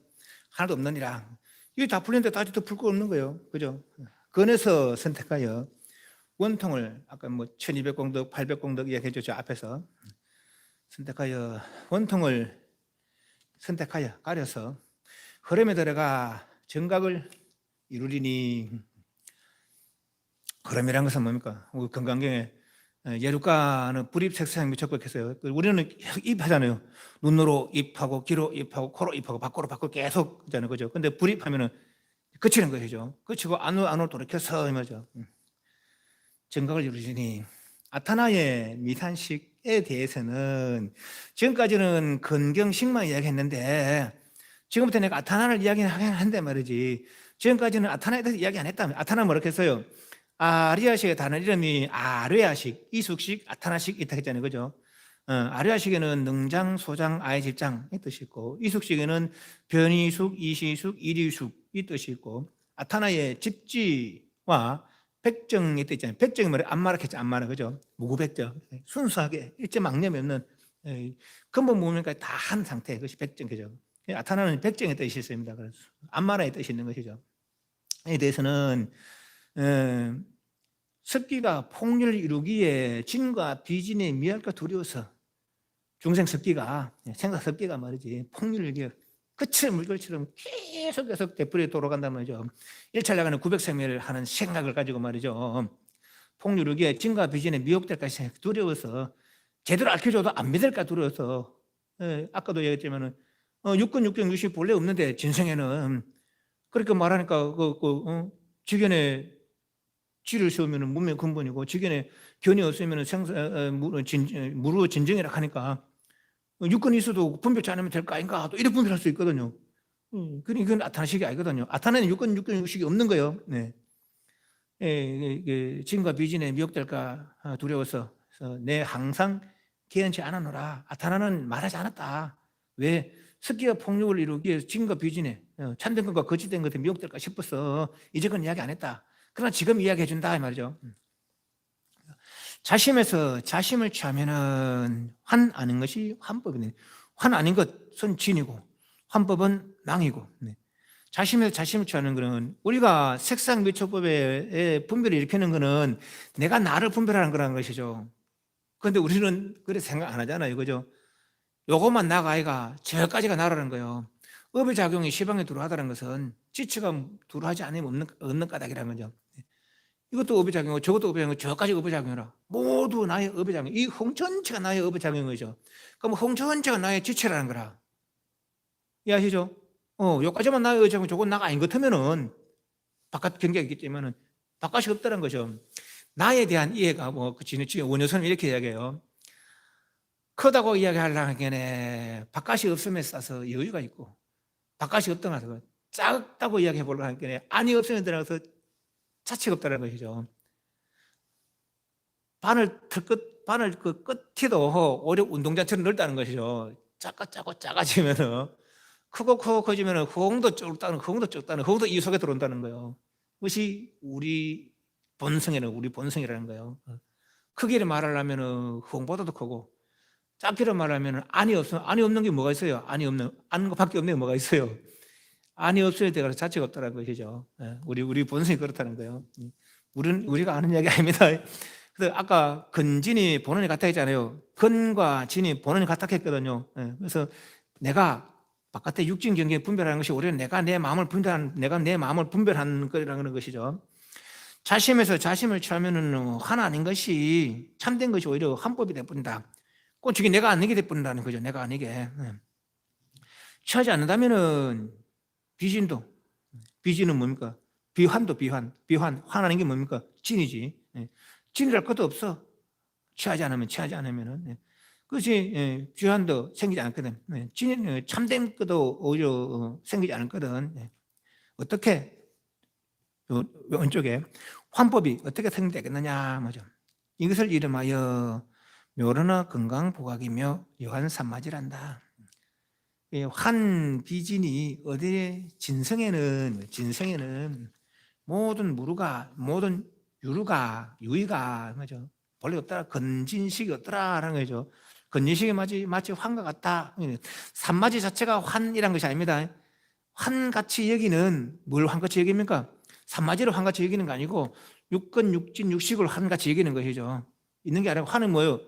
하나도 없느니라. 이게 다 풀리는데 다시 더 풀 거 없는 거예요. 그죠? 건에서 선택하여 원통을 아까 뭐 1200공덕, 800공덕 이야기해 줬죠. 앞에서 선택하여 원통을 선택하여 가려서 흐름에 들어가 정각을 이루리니. 흐름이란 것은 뭡니까? 우리 건강경에 예루가는 불입색상 미적극했어요. 우리는 입하잖아요. 눈으로 입하고 귀로 입하고 코로 입하고 밖으로 계속 하잖아요. 그죠? 근데 불입하면은 그치는 것이죠. 그치고 안으로 돌이켜서 말이죠. 정각을 이루시니. 아타나의 미산식에 대해서는 지금까지는 건경식만 이야기했는데 지금부터 내가 아타나를 이야기하는데 말이지, 지금까지는 아타나에 대해서 이야기 안 했다면. 아타나 뭐라고 했어요? 아리아식의 다른 이름이 아뢰아식, 이숙식, 아타나식 이렇게 했잖아요. 그죠? 아뢰아식에는 능장, 소장, 아해집장 이 뜻이 있고, 이숙식에는 변이숙, 이시숙, 이리숙 이 뜻이 있고, 아타나의 집지와 백정이 뜻 있잖아요. 백정이 뭐래? 안마라겠죠. 안마라. 그죠? 무구백정. 순수하게 일제 망념이 없는 근본 무명까지 다 한 상태. 그것이 백정. 그죠? 아타나는 백정의 뜻이 있습니다. 그래서 안마라의 뜻이 있는 것이죠. 에 대해서는 습기가 폭렬을 이루기에 진과 비진의 미할까 두려워서 중생 습기가, 생각 습기가 말이지, 폭렬을 이루기에 끝을 물결처럼 계속 되풀이 돌아간단 말이죠. 1차 나가는 900생매를 하는 생각을 가지고 말이죠. 폭렬을 이루기에 진과 비진의 미혹될까 두려워서, 제대로 알려줘도 안 믿을까 두려워서, 아까도 얘기했지만은 육군, 육경, 육식 본래 없는데 진생에는 그렇게 말하니까 주변에 지를 세우면 문명 근본이고 지견에 견이 없으면 무로 진정이라 하니까 유권이 있어도 분별치 않으면 될 거 아닌가 또 이렇게 분별할 수 있거든요. 그러니 그건 나타나식이 아니거든요. 나타내는 육식이 없는 거예요. 네. 진과 비진에 미혹될까 두려워서 내 항상 개연치 않았노라. 나타나는 말하지 않았다. 왜? 습기와 폭력을 이루기 위해서 진과 비진에 참된 것과 거짓된 것에 미혹될까 싶어서 이제건 이야기 안 했다. 그러나 지금 이야기해 준다 이 말이죠. 자심에서 자심을 취하면은 환 아닌 것이 환법이네. 환 아닌 것은 진이고 환법은 낭이고. 네. 자심에서 자심을 취하는 것은 우리가 색상미초법의 분별을 일으키는 것은 내가 나를 분별하는 거라는 것이죠. 그런데 우리는 그렇게 생각 안 하잖아요. 그죠? 요것만 나가 아이가 저까지가 나라는 거예요. 업의 작용이 시방에 들어하다는 것은 지체가 들어하지 않으면 없는 까닭이라는 거죠. 이것도 업의 작용이고 저것도 업의 작용이고 저까지 업의 작용이라 모두 나의 업의 작용. 이 홍 전체가 나의 업의 작용이죠. 그럼 홍 전체가 나의 지체라는 거라. 이해하시죠? 여기까지만 나의 업의 작용, 저건 나가 아닌 것 같으면은 바깥 경계가 있기 때문에 바깥이 없다는 거죠. 나에 대한 이해가 원효선은 이렇게 이야기해요. 크다고 이야기하려는 게 바깥이 없음에 싸서 여유가 있고 바깥이 없다고 작다고 이야기해 보려는 게 안이 없음에 들어가서 자체가 없다는 것이죠. 바늘 그 끝에도 오히려 운동장처럼 넓다는 것이죠. 작아지면은 크고 커지면은 허공도 좁다는 허공도 이 속에 들어온다는 거예요. 그것이 우리 본성이라는 거예요. 크기를 말하려면은 허공보다도 크고 작기를 말하면은 안이 없는 게 뭐가 있어요? 아는 것밖에 없는 게 뭐가 있어요? 안이 없어야 되가 자체가 없다는 것이죠. 우리 본성이 그렇다는 거예요. 우리가 아는 이야기 아닙니다. 그래서 아까 근진이 본원이 같다 했잖아요. 근과 진이 본원이 같다 했거든요. 그래서 내가 바깥의 육진 경계에 분별하는 것이 오히려 내가 내 마음을 분별하는 거라는 것이죠. 자심에서 자심을 취하면은 하나 아닌 것이 참된 것이 오히려 한법이 되뿐이다. 꼴찌기 내가 아니게 되뿐이라는 거죠. 내가 아니게. 취하지 않는다면은 비진은 뭡니까? 비환 환하는 게 뭡니까? 진이지. 진이랄 것도 없어. 취하지 않으면은. 그것이 비환도 생기지 않거든. 참된 것도 오히려 생기지 않거든. 어떻게 왼쪽에 환법이 어떻게 생기겠느냐 말이죠. 이것을 이름하여 묘론어 건강보각이며 여한 산마지란다. 환 비진이 어디에 진성에는 모든 모든 유의가 맞죠. 본래 없더라. 건진식이 없더라라는 거죠. 건진식이 마치 환과 같다. 산마지 자체가 환이란 것이 아닙니다. 환같이 여기는 뭘 환같이 여깁니까? 산마지를 환같이 여기는 거 아니고 육건, 육진, 육식을 환같이 여기는 것이죠. 있는 게 아니라 환은 뭐예요?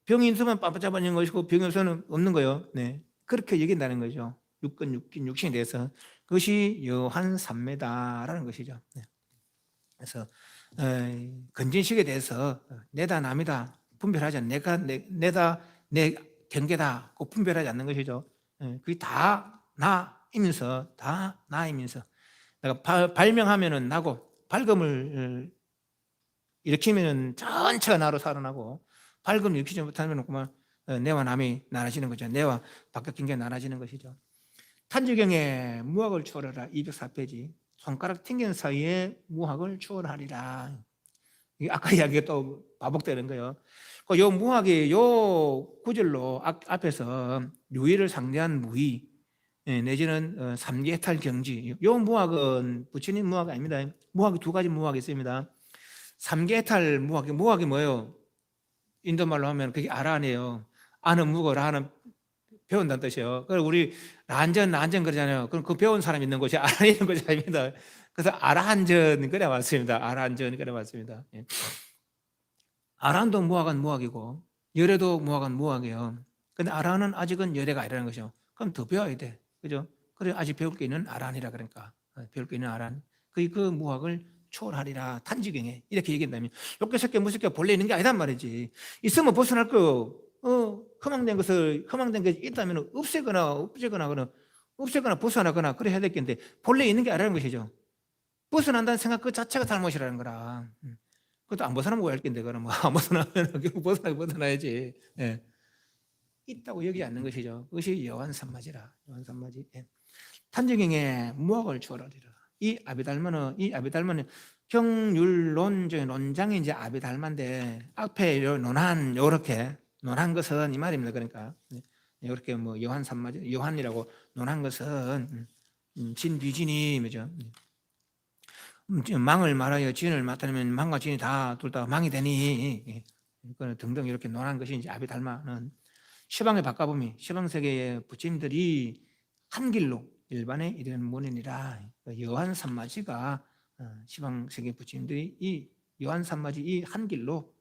병이 있으면 빳빳잡아 있는 것이고 병이 없으면 없는 거예요. 네. 그렇게 여긴다는 거죠. 육건, 육진, 육신에 대해서. 그것이 여한산매다라는 것이죠. 네. 그래서 건진식에 대해서 내다 남이다 분별하지 않는 내다 내 경계다 꼭 분별하지 않는 것이죠. 그게 다 나이면서 내가 발명하면은 나고 밝음을 일으키면은 전체가 나로 살아나고 밝음을 일으키지 못하면 그만 내와 남이 나눠지는 거죠. 내와 바깥 경계가 나눠지는 것이죠. 탄주경에 무학을 추월하라 204페이지 손가락 튕긴 사이에 무학을 추월하리라. 아까 이야기가 또 반복되는 거예요. 요 무학이 요 구절로 앞에서 유의를 상대한 무의 내지는 삼계탈 경지. 요 무학은 부처님 무학이 아닙니다. 무학이 두 가지 무학이 있습니다. 삼계탈 무학이 뭐예요? 인도말로 하면 그게 아란이에요. 아는 무고 라는 배운다는 뜻이에요. 그래서 우리 란전 그러잖아요. 그럼 그 배운 사람 있는 곳이 아란 있는 곳이 아닙니다. 그래서 아라한전 그래 왔습니다. 아라한전 그래 왔습니다. 아란도 무학은 무학이고 열애도 무학은 무학이에요. 근데 아란은 아직은 열애가 아니라는 것이죠. 그럼 더 배워야 돼. 그죠? 그래 아직 배울 게 있는 아란이라 그러니까. 배울 게 있는 아란. 그 무학을 초월하리라 탄지경에 이렇게 얘기한다면 욕계 새끼 무섭게 본래 있는 게 아니단 말이지. 있으면 벗어날 거요. 흠망된 게 있다면 없애거나 벗어나거나 그래 해야 될 텐데 본래 있는 게 아니라는 것이죠. 벗어난다는 생각 그 자체가 잘못이라는 거라. 그것도 안 벗어나면 오해할 건데, 그럼 안 벗어나면 결국 벗어나야지. 예. 있다고 여기지 않는 것이죠. 그것이 여호와 산마지라. 여호와 산마지. 예. 탄저경에 무학을 추월하리라. 이 아비달마는 경률론적인 논장이 이제 아비달마인데 앞에 논한 요렇게 논한 것은 이 말입니다. 그러니까 이렇게 뭐 여호와 산마지 여호와이라고 논한 것은 진비진이 뭐죠? 망을 말하여 진을 나타내면 망과 진이 다 둘 다 망이 되니 등등 이렇게 논한 것이 이제 아비달마는 시방의 바꿔봄이 시방 세계의 부처님들이 한 길로 일반에 이르는 문이니라. 여한 산마지가 시방 세계 부처님들이 이 여한 산마지 이 한 길로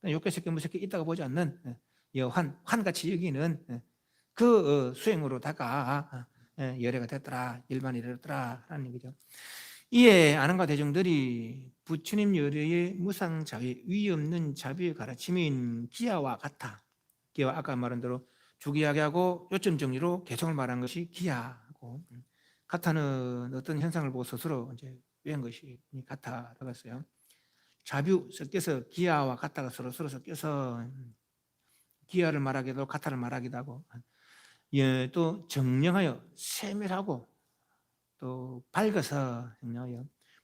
욕계 새끼 무새끼 있다고 보지 않는 여한 환같이 여기는 그 수행으로다가 열애가 됐더라 일반이 이르더라 하는 얘기죠. 이에 아는가 대중들이 부처님 열애의 무상자비 위 없는 자비의 가르침인 기야와 같아. 기야 아까 말한 대로 주기야기하고 요점 정리로 개성을 말한 것이 기야고 같아는 어떤 현상을 보고 스스로 이제 외운 것이 같아라고 했어요. 자뷰 섞여서 기야와 같아가 서로 섞여서 기야를 말하기도 하고 같아를 말하기도 하고 또 정령하여 세밀하고 또 밝아서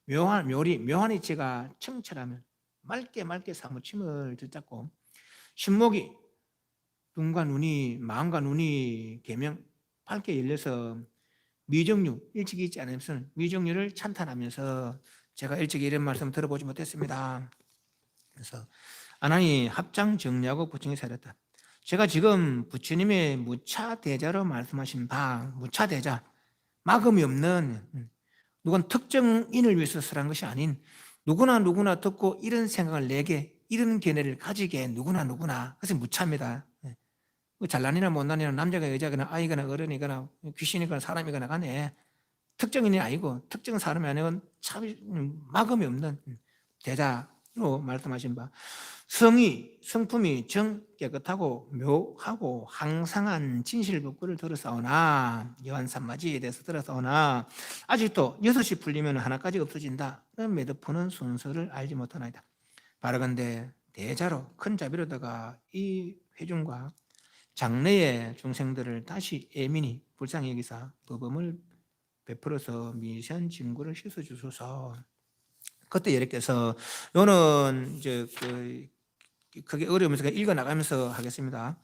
묘한 이치가 청철하면 맑게 사무침을 듣잡고 신목이 눈과 눈이 마음과 눈이 개명 밝게 열려서 미정류 일찍 있지 않으면 미정류를 찬탄하면서 제가 일찍 이런 말씀 들어보지 못했습니다. 그래서 아나니 합장 정리하고 부처님이 살았다. 제가 지금 부처님의 무차대자로 말씀하신 바 무차대자 막음이 없는 누군 특정인을 위해서 설한 것이 아닌 누구나 듣고 이런 생각을 내게 이런 견해를 가지게 누구나 그것이 무차입니다. 잘난이나 못난이나 남자가 여자거나 아이거나 어른이거나 귀신이거나 사람이거나 간에 특정인이 아니고 특정 사람이 아니고 참 막음이 없는 대자로 말씀하신 바 성품이 정 깨끗하고 묘하고 항상한 진실법구를 들어싸오나 여한산마지에 대해서 들어싸오나 아직도 6시 풀리면 하나까지 없어진다. 매듭푸는 순서를 알지 못하나이다. 바라건대 대자로 큰 자비로다가 이 회중과 장래의 중생들을 다시 애민히 불쌍히 여기사 법음을 베풀어서 미션 진구를 씻어주소서. 그때 예를 들어서 요는 이제 그게 어려우면서 읽어 나가면서 하겠습니다.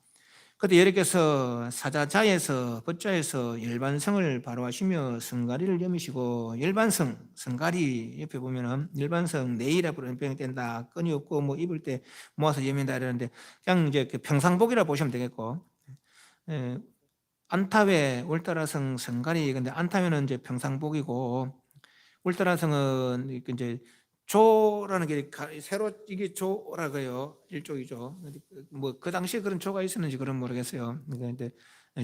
그때 예를 들어서 사자자에서 법자에서 열반성을 바로하시며 성가리를 여미시고 열반성 성가리 옆에 보면은 열반성 내일에 부르는 병이 된다 끈이 없고 뭐 입을 때 모아서 여민다 이러는데 그냥 이제 평상복이라 보시면 되겠고 안타회 울타라성 성가리 근데 안타회는 이제 평상복이고 울타라성은 이제 조라는 게 새로 이게 조라고요 일종이죠. 뭐 그 당시에 그런 조가 있었는지 그런 모르겠어요. 그런데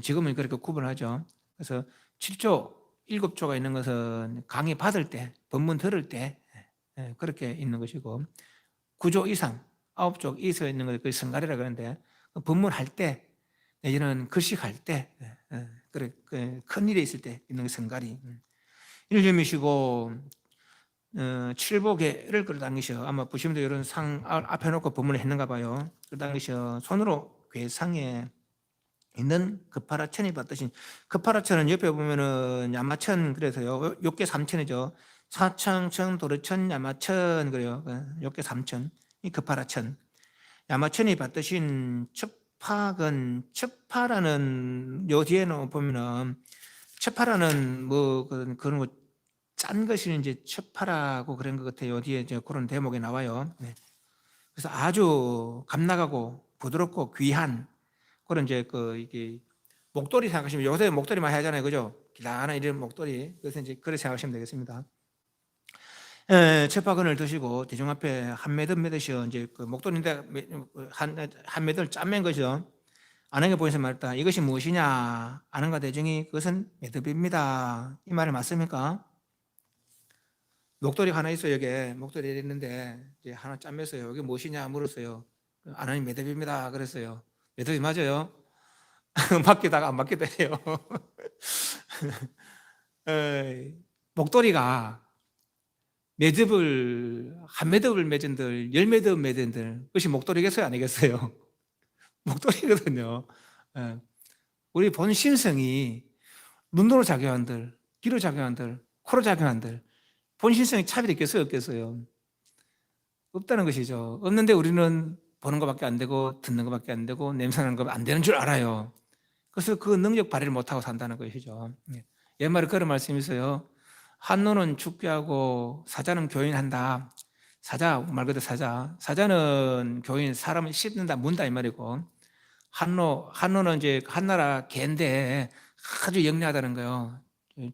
지금은 그렇게 구분하죠. 그래서 7조 7조가 있는 것은 강의 받을 때 법문 들을 때 그렇게 있는 것이고 9조 이상 9조 이상 있는 것을 그 성가리라 그러는데 법문할 때 내지는 글씨할 때 그래 큰 일이 있을 때 있는 성가리 이를 점이시고 칠복에를 끌어당기셔 아마 보시면 이런 상 앞에 놓고 법문을 했는가 봐요. 끌어당기셔 손으로 괴상에 있는 급파라천이 받듯이 급파라천은 옆에 보면은 야마천 그래서요 욕계 3천이죠. 사창천 도르천 야마천 그래요. 욕계 3천 이 급파라천 야마천이 받듯인 첩파라는 요 뒤에 보면은 첩파라는 뭐 그런 거 짠 것이 이제 첩파라고 그런 것 같아요. 뒤에 이제 그런 대목이 나와요. 그래서 아주 감나가고 부드럽고 귀한 그런 이제 이게 목도리 생각하시면 요새 목도리 많이 하잖아요, 그죠? 길다란 이런 목도리 그래서 이제 그렇게 생각하시면 되겠습니다. 첩파근을 드시고 대중 앞에 한 매듭 매듯이 이제 그 목도리인데 한 매듭을 짠맨 것이죠. 아는 게 보이면서 말했다. 이것이 무엇이냐? 아는가 대중이 그것은 매듭입니다. 이 말이 맞습니까? 목도리 하나 있어요. 여기 목도리 있는데 이제 하나 짬매서요. 이게 무엇이냐 물었어요. 아나님 매듭입니다. 그랬어요. 매듭이 맞아요? 맡기다가 안 맡기도 해요. 목도리가 매듭을 한 매듭을 맺은들 10매듭 맺은들 그것이 목도리겠어요 아니겠어요? 목도리거든요. 예. 우리 본 신성이 눈으로 작용한들, 귀로 작용한들, 코로 작용한들 본 신성이 차별이 있겠어요 없겠어요? 없다는 것이죠. 없는데 우리는 보는 것밖에 안 되고 듣는 것밖에 안 되고 냄새나는 것 안 되는 줄 알아요. 그래서 그 능력 발휘를 못하고 산다는 것이죠. 옛말에 그런 말씀이 있어요. 한노는 축제하고 사자는 교인한다. 사자 말 그대로 사자는 교인, 사람을 씹는다 문다 이 말이고, 한노는 이제 한나라 개인데 아주 영리하다는 거예요.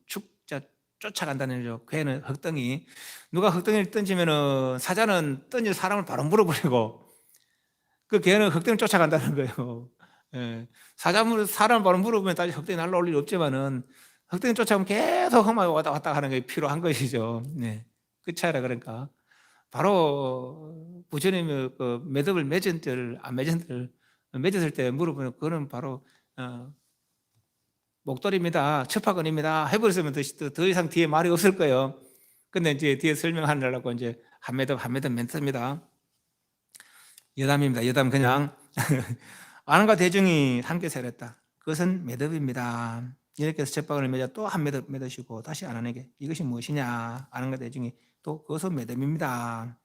축자 쫓아간다는 거죠. 개는 흑덩이, 누가 흑덩이를 던지면은 사자는 던져 사람을 바로 물어버리고 그 개는 흑덩이를 쫓아간다는 거예요. 예. 사람을 바로 물어보면 다시 흑덩이 날라올 일이 없지만은 흑덩이 쫓아가면 계속 험하게 왔다 갔다 하는 게 필요한 것이죠. 네. 그 차이라. 그러니까 바로 부처님이 그 매듭을 맺은 들 안 맺은 들 맺었을 때 물어보면 그거는 바로 목도리입니다, 첩화건입니다 해버렸으면 더 이상 뒤에 말이 없을 거예요. 근데 이제 뒤에 설명하려고 이제 한 매듭 맺습니다. 여담입니다. 여담 그냥 아는가 대중이 함께 세렸다. 그것은 매듭입니다. 이렇게 해서 첩박을 맺어 또 한 매듭 맺으시고 다시 아는에게 이것이 무엇이냐, 아는가 대중이 또 그것은 매듭입니다.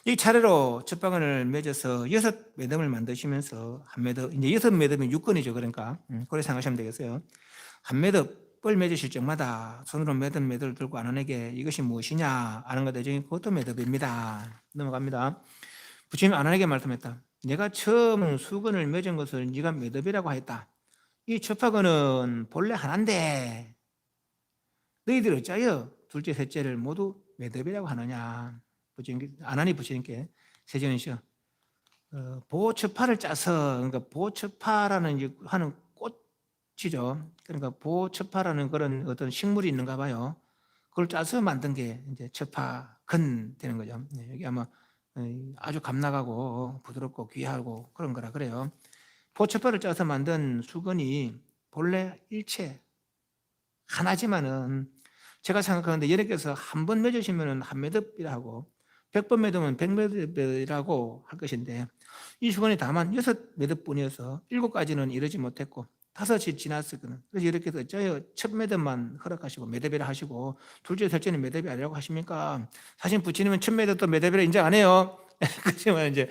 이 차례로 첩박을 맺어서 6매듭을 만드시면서 한 매듭, 이제 6매듭이 6건이죠. 그러니까 그렇게 생각하시면 되겠어요. 한 매듭을 맺으실 적마다 손으로 매듭을 들고 아는에게 이것이 무엇이냐, 아는가 대중이 그것도 매듭입니다. 넘어갑니다. 부처님이 아난에게 말씀했다. 내가 처음 수건을 맺은 것을 네가 매듭이라고 했다. 이 첩화건은 본래 하나인데 너희들 어찌하여 둘째 셋째를 모두 매듭이라고 하느냐. 아난이 부처님께 세존이시여 보호첩화를 짜서, 그러니까 보호첩화라는 하는 꽃이죠. 그러니까 보호첩화라는 그런 어떤 식물이 있는가 봐요. 그걸 짜서 만든 게 이제 첩화건 되는 거죠. 여기 아마 아주 감나가고 부드럽고 귀하고 그런 거라 그래요. 보초파를 짜서 만든 수건이 본래 일체 하나지만은 제가 생각하는데 여러분께서 한 번 맺으시면 한 매듭이라고, 100번 맺으면 100매듭이라고 할 것인데 이 수건이 다만 6매듭뿐이어서 7가지는 이루지 못했고 5이 지났었거든. 그래서 이렇게 해서 어쩌요 첫 매듭만 허락하시고 매듭이라 하시고 둘째 셋째는 매듭이 아니라고 하십니까? 사실 부처님은 첫 매듭도 매듭이라 인정 안 해요. 그렇지만 이제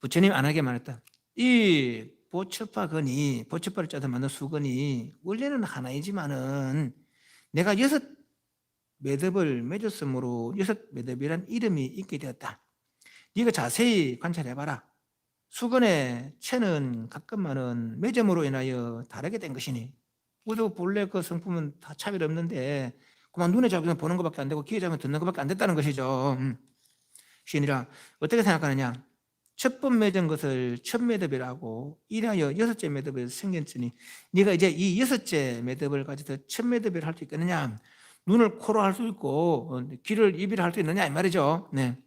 부처님 안 하게 말했다. 이 보첩화건이, 보첩화를 짜서 만든 수건이 원래는 하나이지만은 내가 6매듭을 맺었으므로 6매듭이란 이름이 있게 되었다. 네가 자세히 관찰해봐라. 수건의 채는 가끔만은 매점으로 인하여 다르게 된 것이니, 우리도 본래 그 성품은 다 차별 없는데 그만 눈에 잡으면 보는 것밖에 안 되고 귀에 잡으면 듣는 것밖에 안 됐다는 것이죠. 시인이라 어떻게 생각하느냐? 첫 번 맺은 것을 첫 매듭이라고 이래하여 6째 매듭이 생겼으니 네가 이제 이 6째 매듭을 가지고 첫 매듭을 할 수 있겠느냐? 눈을 코로 할 수 있고 귀를 입이라 할 수 있느냐 이 말이죠. 네.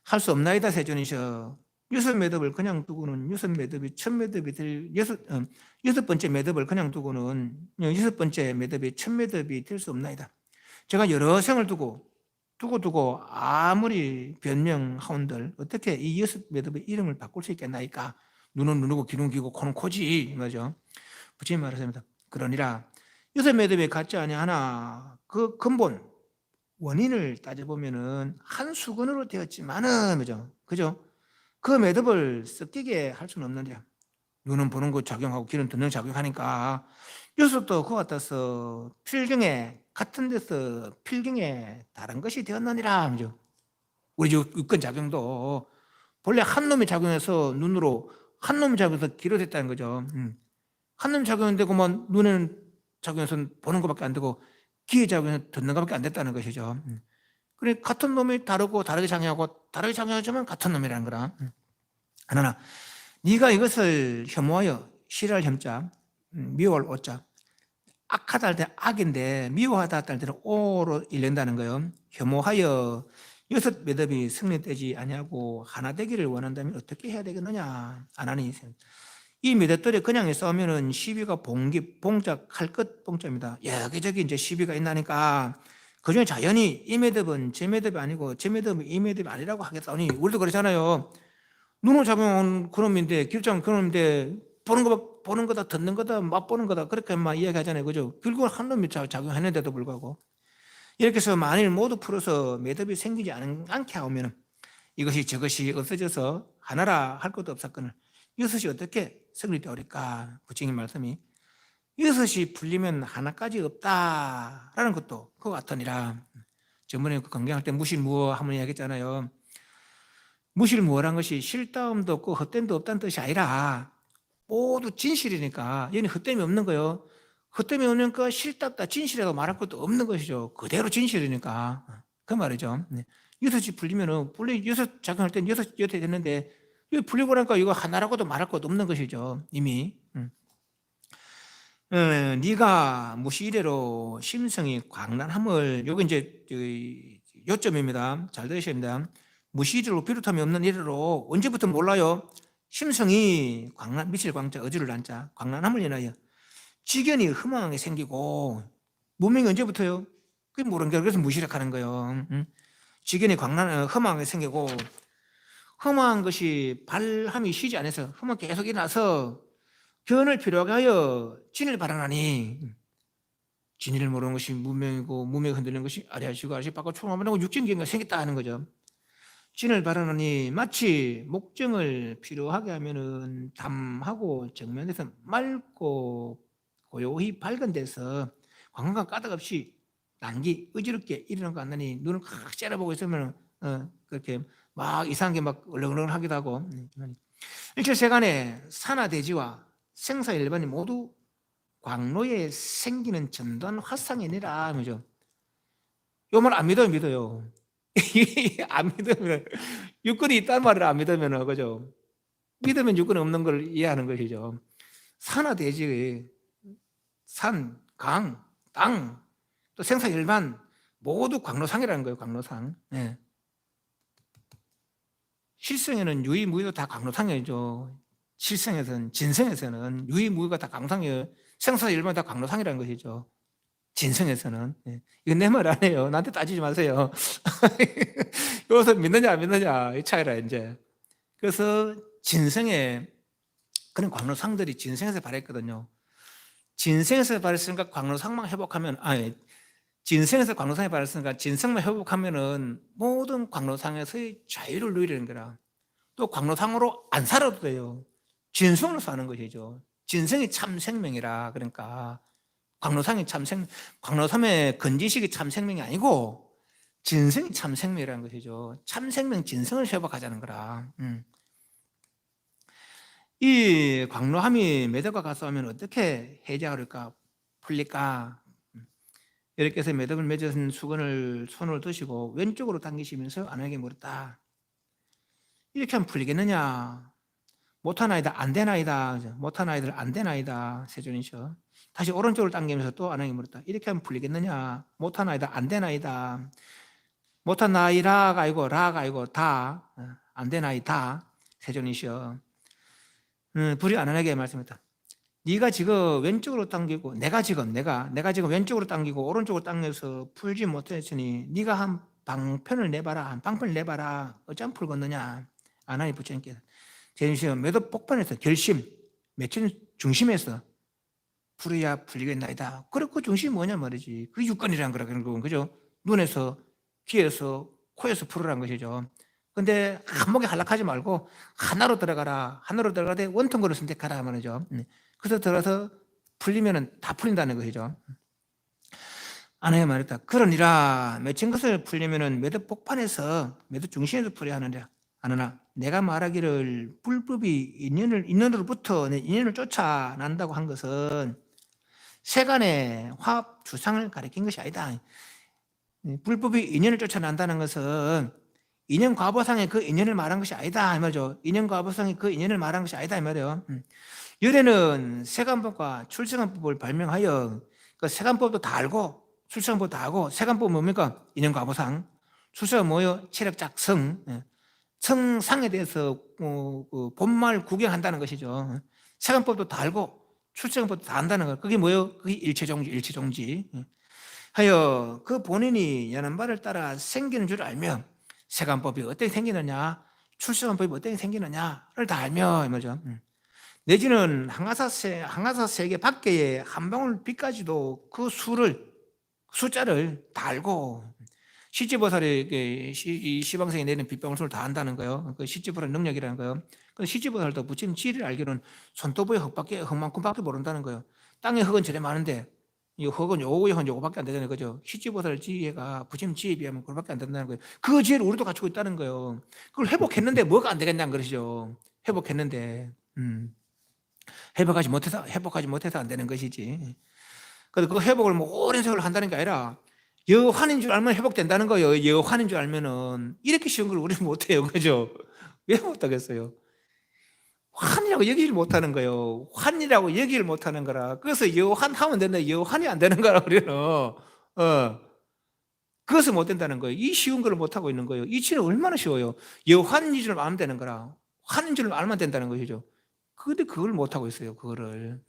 할 수 없나이다 세존이셔. 6매듭을 그냥 두고는 6매듭이 첫 매듭이 될 6번째 매듭을 그냥 두고는 6번째 매듭이 첫 매듭이 될 수 없나이다. 제가 여러 생을 두고 아무리 변명하온들 어떻게 이 6매듭의 이름을 바꿀 수 있겠나이까? 눈은 눈이고 귀는 귀고 코는 코지 이거죠. 부처님 말하십니다. 그러니라 6매듭이 같지 아니하나 그 근본 원인을 따져보면은 한 수건으로 되었지만은 그죠? 그 매듭을 섞이게 할 수는 없느냐. 눈은 보는 거 작용하고 귀는 듣는 작용하니까 6도 그와 같아서 필경에 같은 데서 필경에 다른 것이 되었느니라. 그죠? 우리 육근 작용도 본래 한 놈이 작용해서 눈으로, 한 놈이 작용해서 귀로 됐다는 거죠. 한 놈이 작용되고 뭐 눈에는 작용해서 보는 것밖에 안 되고 귀에 작용해서 듣는 것밖에 안 됐다는 것이죠. 그래 같은 놈이 다르게 작용하지만 같은 놈이라는 거라. 하나 네가 이것을 혐오하여, 싫어할 혐자, 미워할 오자, 악하다 할 때 악인데 미워하다 할 때는 오로 일른다는 거예요. 혐오하여 6매듭이 승리되지 아니하고 하나 되기를 원한다면 어떻게 해야 되겠느냐? 아나니 이 매듭들이 그냥 싸우면은 시비가 봉작할 것 봉자입니다. 여기저기 이제 시비가 있나니까 그중에 자연히 이 매듭은 제 매듭이 아니고 제 매듭은 이 매듭이 아니라고 하겠다니 우리도 그러잖아요. 눈을 잡으면 그놈인데 길장 그놈인데 보는 거다 듣는 거다 맛보는 거다 그렇게 막 이야기하잖아요. 그죠? 결국은 한 놈이 작용했는데도 불구하고 이렇게 해서 만일 모두 풀어서 매듭이 생기지 않게 하면 이것이 저것이 없어져서 하나라 할 것도 없었거늘 이것이 어떻게 성립되오리까? 부처님 말씀이 이것이 풀리면 하나까지 없다라는 것도 그와 같으니라. 저번에 그 건강할 때 무실무어 한번 이야기했잖아요. 무실무어란 것이 실다움도 없고 헛됨도 없다는 뜻이 아니라 모두 진실이니까 얘는 헛됨이 없는 거예요. 헛됨이 없으니까 실답다 진실이라고 말할 것도 없는 것이죠. 그대로 진실이니까 그 말이죠. 여섯이 풀리면은 여섯 작용할 때는 여섯 됐는데 이거 풀리고 나니까 이거 하나라고도 말할 것도 없는 것이죠. 이미. 네가 무시 이래로 심성이 광란함을 요거 이제 요점입니다. 잘 들으셔야 됩니다. 무시 이래로 비롯함이 없는 이래로 언제부터 몰라요? 심성이 광란 미칠 광자 어주를 난자 광란함을 인하여 지견이 허망하게 생기고 무명이 언제부터요? 그게 모르는 게 그래서 무시력하는 거예요. 지견이 허망하게 생기고 험한 것이 발함이 쉬지 않아서 험한 계속 일어나서 견을 필요하게 하여 진을 발언하니 진리를 모르는 것이 무명이고 무명이 흔들리는 것이 아리아시고 아리아시 바꿔 총합하고 육진경가 생겼다 하는 거죠. 진을 발언하니 마치 목정을 필요하게 하면은 담하고 정면에서 맑고 고요히 밝은 데서 광광 까닭 없이 난기 의지롭게 일어난 거 같느니 눈을 확 째려보고 있으면 그렇게 막 이상한 게 막 얼렁얼렁하기도 하고 일체세간에 산하대지와 생사일반이 모두 광로에 생기는 전두한 화상이니라 그죠? 요 말 안 믿어요. 안 믿으면 유권이 있다는 말을 안 믿으면 그죠? 믿으면 유권이 없는 걸 이해하는 것이죠. 산하대지 산, 강, 땅, 또 생사일반 모두 광로상이라는 거예요. 광로상. 네. 실성에는 유의무의도 다 광로상이죠. 실성에서는 진성에서는 유의무의가 다 광로상이에요. 생사일반 다 광로상이라는 것이죠. 진성에서는. 네. 이건 내 말 아니에요. 나한테 따지지 마세요. 여기서 믿느냐 안 믿느냐 이 차이라 이제. 그래서 진성에 그런 광로상들이 진성에서 발했거든요. 진성에서 발했으니까 광로상만 회복하면 진성에서 광로상에 발했으니까 진성만 회복하면은 모든 광로상에서의 자유를 누리는 거라. 또 광로상으로 안 살아도 돼요. 진성으로 사는 것이죠. 진성이 참 생명이라. 그러니까 광로상이 참 광로삼의 건지식이 참 생명이 아니고 진성이 참 생명이라는 것이죠. 참 생명 진성을 회복하자는 거라. 이 광로함이 매듭과 가서하면 어떻게 해제할까 풀릴까? 이렇게 해서 매듭을 맺은 수건을 손을 드시고 왼쪽으로 당기시면서 아내에게 물었다. 이렇게 하면 풀리겠느냐? 못하나이다 안 되나이다. 못하나이들 안 되나이다. 세존이셔. 다시 오른쪽을 당기면서 또 아내에게 물었다. 이렇게 하면 풀리겠느냐? 못하나이다 안 되나이다. 못하나이라가 아니고 라가 아니고 다 안 되나이다. 세존이셔. 불이 아내에게 말씀했다. 네가 지금 왼쪽으로 당기고 내가 지금 왼쪽으로 당기고 오른쪽으로 당겨서 풀지 못했으니 네가 한 방편을 내봐라. 한 방편을 내봐라. 어쩜 풀겠느냐? 아나니 부처님께서 제주시오 매듭 복판에서 결심 맺힌 중심에서 풀어야 풀리겠나이다. 그리고 그 중심이 뭐냐 말이지. 그 육건이라는 거라 그런 거고 그죠? 눈에서 귀에서 코에서 풀으라는 것이죠. 근데 한목에 한락하지 말고 하나로 들어가라. 하나로 들어가되 원통거를 선택하라 말이죠. 그래서 들어가서 풀리면은 다 풀린다는 것이죠. 아내가 말했다. 그러니라 맺힌 것을 풀려면은 매듭 복판에서 매듭 중심에서 풀어야 하느냐. 하느나 내가 말하기를 불법이 인연으로부터 내 인연을 쫓아난다고 한 것은 세간의 화합 주상을 가리킨 것이 아니다. 불법이 인연을 쫓아난다는 것은 인연 과보상의 그 인연을 말한 것이 아니다 이 말이죠. 인연 과보상의 그 인연을 말한 것이 아니다 이 말이에요. 열애는 세간법과 출생간법을 발명하여 그 세간법도 다 알고 출생간법도 다 알고 세간법은 뭡니까? 인연 과보상. 출생은 뭐예요? 체력작성. 성상에 대해서 본말 구경한다는 것이죠. 세간법도 다 알고 출생법도 다 안다는 거. 그게 뭐예요? 그게 일체종지. 하여 그 본인이 여는 바를 따라 생기는 줄 알며 세간법이 어떻게 생기느냐, 출생법이 어떻게 생기느냐를 다 알며 이 말이죠. 내지는 항아사 세계 밖의 한 방울 빛까지도 그 숫자를 다 알고 시지보살이 이 시방생이 내는 빛방울 수를 다 안다는 거예요. 그 시지보살 능력이라는 거예요. 그 시지보살도 부처님 지리를 알기로는 손도부의 흙만큼밖에 모른다는 거예요. 땅에 흙은 저래 많은데 이 흙은 요거밖에 안 되잖아요, 그죠? 시지보살 지혜가 부처님 지혜에 비하면 그거밖에 안 된다는 거예요. 그 지혜를 우리도 갖추고 있다는 거예요. 그걸 회복했는데 뭐가 안 되겠냐는 것이죠. 회복했는데 회복하지 못해서 안 되는 것이지. 그래서 그 회복을 뭐 오랜 세월 한다는 게 아니라 여환인 줄 알면 회복된다는 거예요. 여환인 줄 알면은 이렇게 쉬운 걸 우리는 못해요, 그죠? 왜 못하겠어요? 환이라고 얘기를 못하는 거예요. 환이라고 얘기를 못하는 거라. 그래서 여환하면 된다. 여환이 안 되는 거라 우리는. 그것을 못 된다는 거예요. 이 쉬운 걸 못하고 있는 거예요. 이 치는 얼마나 쉬워요. 여환인 줄 알면 되는 거라. 환인 줄 알면 된다는 것이죠. 근데 그걸 못하고 있어요. 그거를.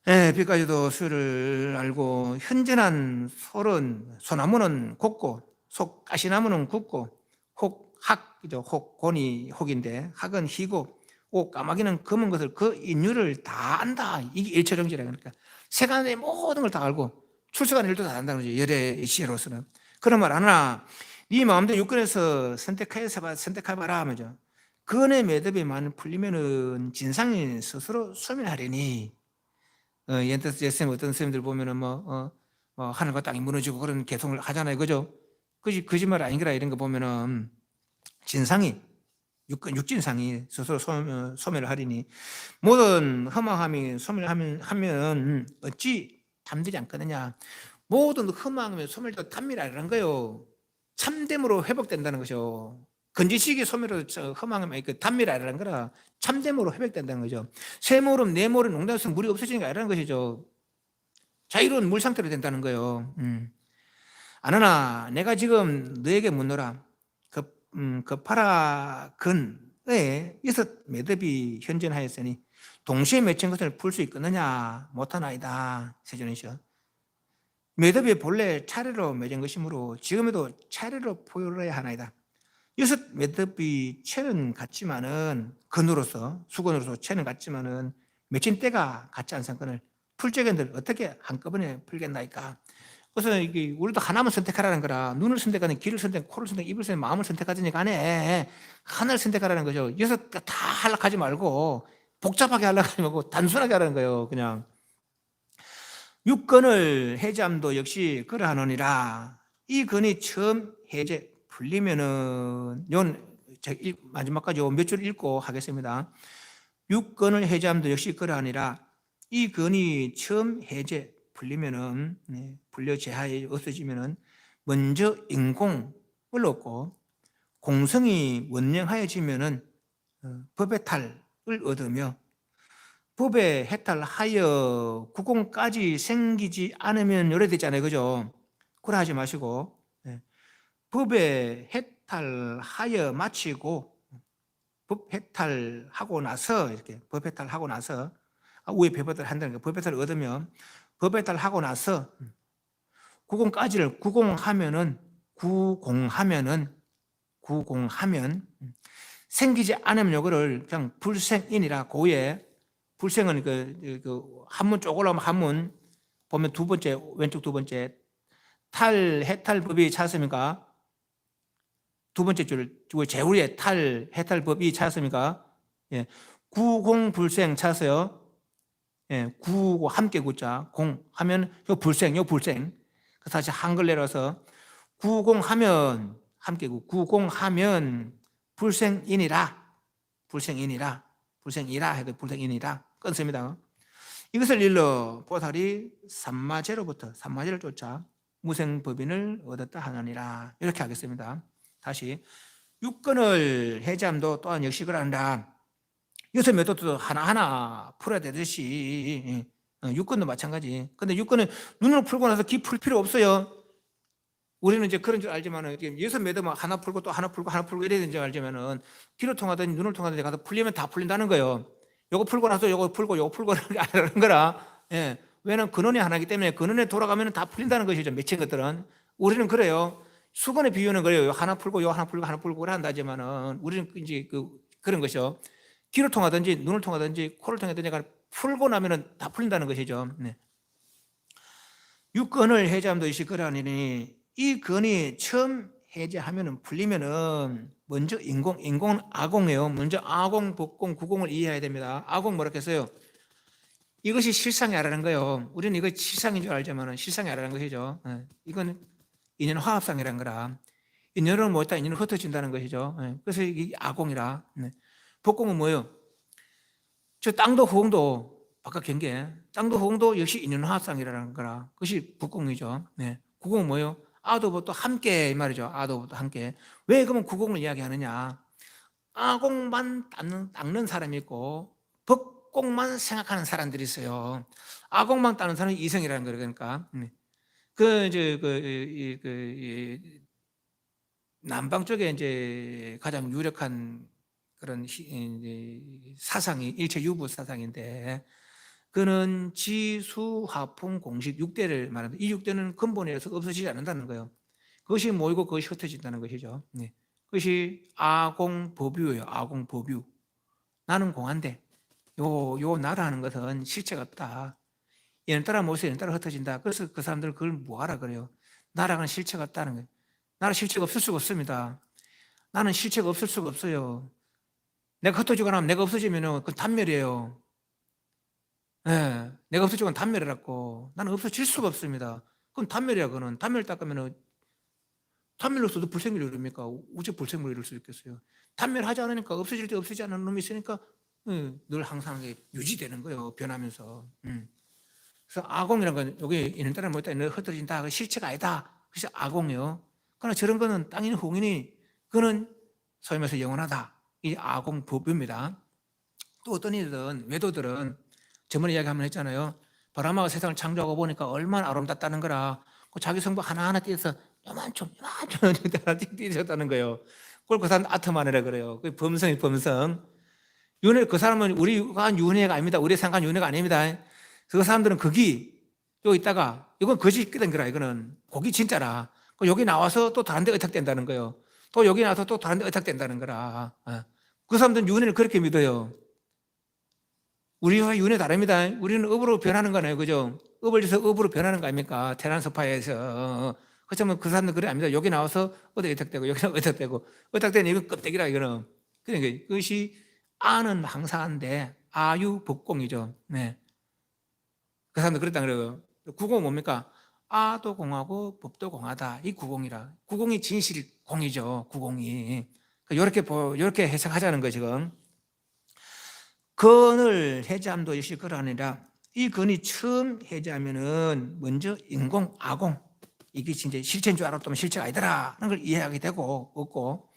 예, 빛까지도 수를 알고 현전한 솔은 소나무는 곱고 가시나무는 굵고 혹이죠. 곤이 혹인데 학은 희고 까마귀는 검은 것을 그 인유를 다 안다. 이게 일처정지라. 그러니까 세간의 모든 걸 다 알고 출세간 일도 다 안다는 거죠. 열의 시로서는. 그런 말 하나 네 마음대로 육근에서 선택해봐라 하면죠. 근의 매듭이 많이 풀리면은 진상이 스스로 소멸하리니. 예쌤 어떤 선생님들 보면은 하늘과 땅이 무너지고 그런 개성을 하잖아요, 그죠? 거짓말 아닌거라 이런 거 보면은 진상이 육진상이 스스로 소멸을 하리니 모든 허망함이 소멸하면 어찌 잠들지 않거느냐. 모든 허망함이 소멸되고 탐미라는 거예요. 참됨으로 회복된다는 것이요. 건지식이 소멸로 허망함이 그 단미라는 거라 참됨으로 회복된다는 거죠. 쇠모름, 내모름, 농담에서 물이 없어지는 게 아니라는 것이죠. 자유로운 물 상태로 된다는 거예요. 아느나 내가 지금 너에게 묻노라. 그 파라근에 여섯 매듭이 현존하였으니 동시에 맺힌 것을 풀 수 있겠느냐? 못하나이다. 세존이시여. 매듭이 본래 차례로 맺은 것이므로 지금에도 차례로 포효해야 하나이다. 여섯 매듭이 채는 같지만은 수건으로서 채는 같지만은 맺힌 때가 같지 않상건을 풀 적에는 어떻게 한꺼번에 풀겠나이까? 그래서 이게 우리도 하나만 선택하라는 거라. 눈을 선택하는 귀를 선택, 코를 선택, 입을 선택, 마음을 선택하든지 간에 하나를 선택하라는 거죠. 여섯 다 하려고 하지 말고 복잡하게 하려고 하지 말고 단순하게 하라는 거예요. 그냥 육건을 해제함도 역시 그러하노니라. 이 건이 처음 해제 풀리면은 마지막까지 몇 줄 읽고 하겠습니다. 육건을 해제함도 역시 그러하니라. 이 건이 처음 해제 풀리면은 풀려 제하에 없어지면은 먼저 인공을 얻고 공성이 원령하여지면은 법의 탈을 얻으며 법의 해탈하여 구공까지 생기지 않으면 요래되잖아요, 그죠? 그래 하지 마시고 법의 해탈하여 마치고 법 해탈하고 나서 이렇게 법 해탈하고 나서 위에 배법을 한다는 거 법 해탈을 얻으면 법 해탈하고 나서 구공까지를 구공하면 생기지 않으면 요거를 그냥 불생인이라. 고에 불생은 그 한문 쪽 올라오면 한문 보면 두 번째 왼쪽 두 번째 해탈법이 찾았습니까? 두 번째 줄 제후에 해탈법이 찾았습니까? 예. 구공불생 찾았어요. 예. 구고 함께 구자 공 하면 요 불생. 그 다시 한글 내려서 구공하면 함께 구공하면 불생이라 해도 불생이니라 끊습니다. 이것을 일러 보살이 삼마제를 쫓아 무생법인을 얻었다 하느니라. 이렇게 하겠습니다. 다시 육건을 해제함도 또한 역시 그런다. 여섯 매듭도 하나하나 풀어야 되듯이 육건도 마찬가지. 근데 육건은 눈을 풀고 나서 귀 풀 필요 없어요. 우리는 이제 그런 줄 알지만은 여섯 매듭만 하나 풀고 또 하나 풀고 이래야 되는 줄 알지만은 귀를 통하든지 눈을 통하든지 가서 풀리면 다 풀린다는 거예요. 요거 풀고 나서 요거 풀고 아니라는 거라. 예. 왜냐하면 근원이 하나이기 때문에 근원에 돌아가면 다 풀린다는 것이죠. 맺힌 것들은. 우리는 그래요. 수건의 비유는 그래요. 하나 풀고 요 하나 풀고 하나 풀고 그래 한다지만은 우리는 이제 그런 것이요. 귀를 통하든지 눈을 통하든지 코를 통하든지 풀고 나면은 다 풀린다는 것이죠. 네. 육건을 해제함도 이시거라니 이 건이 처음 해제하면은 풀리면은 먼저 인공은 아공이에요. 먼저 아공, 법공, 구공을 이해해야 됩니다. 아공 뭐라 했어요? 이것이 실상이 아라는 거예요. 우리는 이거 실상인 줄 알지만은 실상이 아라는 것이죠. 이건 인연 화합상이라는 거라. 인연을 못했다 인연은 흩어진다는 것이죠. 그래서 이게 아공이라. 법공은 뭐예요? 저 땅도 호응도 바깥 경계, 땅도 호응도 역시 인연 화합상이라는 거라. 그것이 법공이죠. 구공은 뭐예요? 아도 법도 함께 이 말이죠. 아도 법도 함께. 왜 그러면 구공을 이야기하느냐? 아공만 닦는 사람이 있고 법공만 생각하는 사람들이 있어요. 아공만 닦는 사람이 이성이라는 거예요. 그러니까 남방 쪽에 이제 가장 유력한 그런 사상이 일체유부 사상인데 그는 지수화풍 공식 6대를 말합니다. 이 6대는 근본에서 없어지지 않는다는 거예요. 그것이 모이고 그것이 흩어진다는 것이죠. 그것이 아공법유예요. 아공법유. 나는 공한데 요 나라는 것은 실체가 없다. 얘는 따라 모여서 얘는 따라 흩어진다. 그래서 그 사람들은 그걸 뭐하라 그래요. 나라가 실체가 없다는 거예요. 나라 실체가 없을 수가 없습니다. 나는 실체가 없을 수가 없어요. 내가 흩어지거나 하면 내가 없어지면 그건 단멸이에요. 내가 없어지면 단멸이라고. 나는 없어질 수가 없습니다. 그건 단멸이야. 그거는 단멸 닦으면 단멸로서도 불생물이 이릅니까? 우주 불생물이 이룰 수 있겠어요. 단멸하지 않으니까 없어질 때 없어지지 않는 놈이 있으니까 늘 항상 유지되는 거예요. 변하면서. 그래서 아공이라는 건 여기 있는 따라 뭐다 흩어진다. 그 실체가 아니다. 그래서 아공이요. 그러나 저런 거는 땅인 홍인이 그는 소위 말해서 영원하다. 이 아공법입니다. 또 어떤 이들은 외도들은 저번에 이야기 한번 했잖아요. 바라마가 세상을 창조하고 보니까 얼마나 아름답다는 거라. 자기 성부 하나하나 띄어서 요만큼 띄어졌다는 거예요. 그걸 그 사람 아트만이라 그래요. 그 범성이 범성. 윤회 그 사람은 우리가 한 윤회가 아닙니다. 우리 생각한 윤회가 아닙니다. 그 사람들은 거기 여기 있다가 이건 거짓 된 거라. 이거는 거기 진짜라. 여기 나와서 또 다른 데 의탁된다는 거예요. 또 여기 나와서 또 다른 데 의탁된다는 거라. 그 사람들은 윤회를 그렇게 믿어요. 우리와 윤회 다릅니다. 우리는 업으로 변하는 거네요. 그죠? 업을 해서 업으로 변하는 거 아닙니까? 테란스파에서. 그렇지만 그 사람들은 그래 아닙니다. 여기 나와서 어디 의탁되고 여기 나와서 의탁되고 의탁되는 이건 껍데기라 이거는. 그러니까 그것이 아는 항상 한데 아유법공이죠. 네. 그 사람들 그랬다 그래요. 구공은 뭡니까? 아도 공하고 법도 공하다. 이 구공이라. 구공이 진실 공이죠. 구공이. 이렇게 해석하자는 거 지금. 건을 해제함도 있을 거라 아니라 이 건이 처음 해제하면은 먼저 인공, 아공 이게 진짜 실체인 줄 알았더니 실체가 아니더라는 걸 이해하게 되고 없고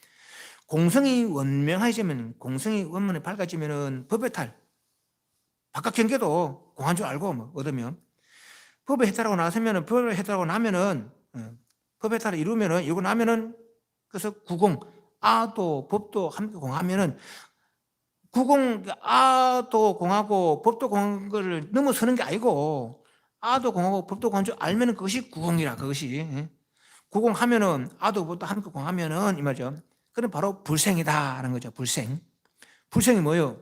공성이 원명해지면 공성이 원문에 밝아지면은 법의 탈 바깥 경계도 공한 줄 알고 뭐 얻으면 법의 해탈하고 나서면은 법의 해탈하고 나면은 법의 해탈을 이루고 나면은 그래서 구공 아도 법도 함께 공하면은 구공 아도 공하고 법도 공한 거를 넘어서는 게 아니고 아도 공하고 법도 공한 줄 알면은 그것이 구공이라. 그것이 구공하면은 아도 법도 함께 공하면은 이 말이죠. 그건 바로 불생이다라는 거죠. 불생이 뭐예요?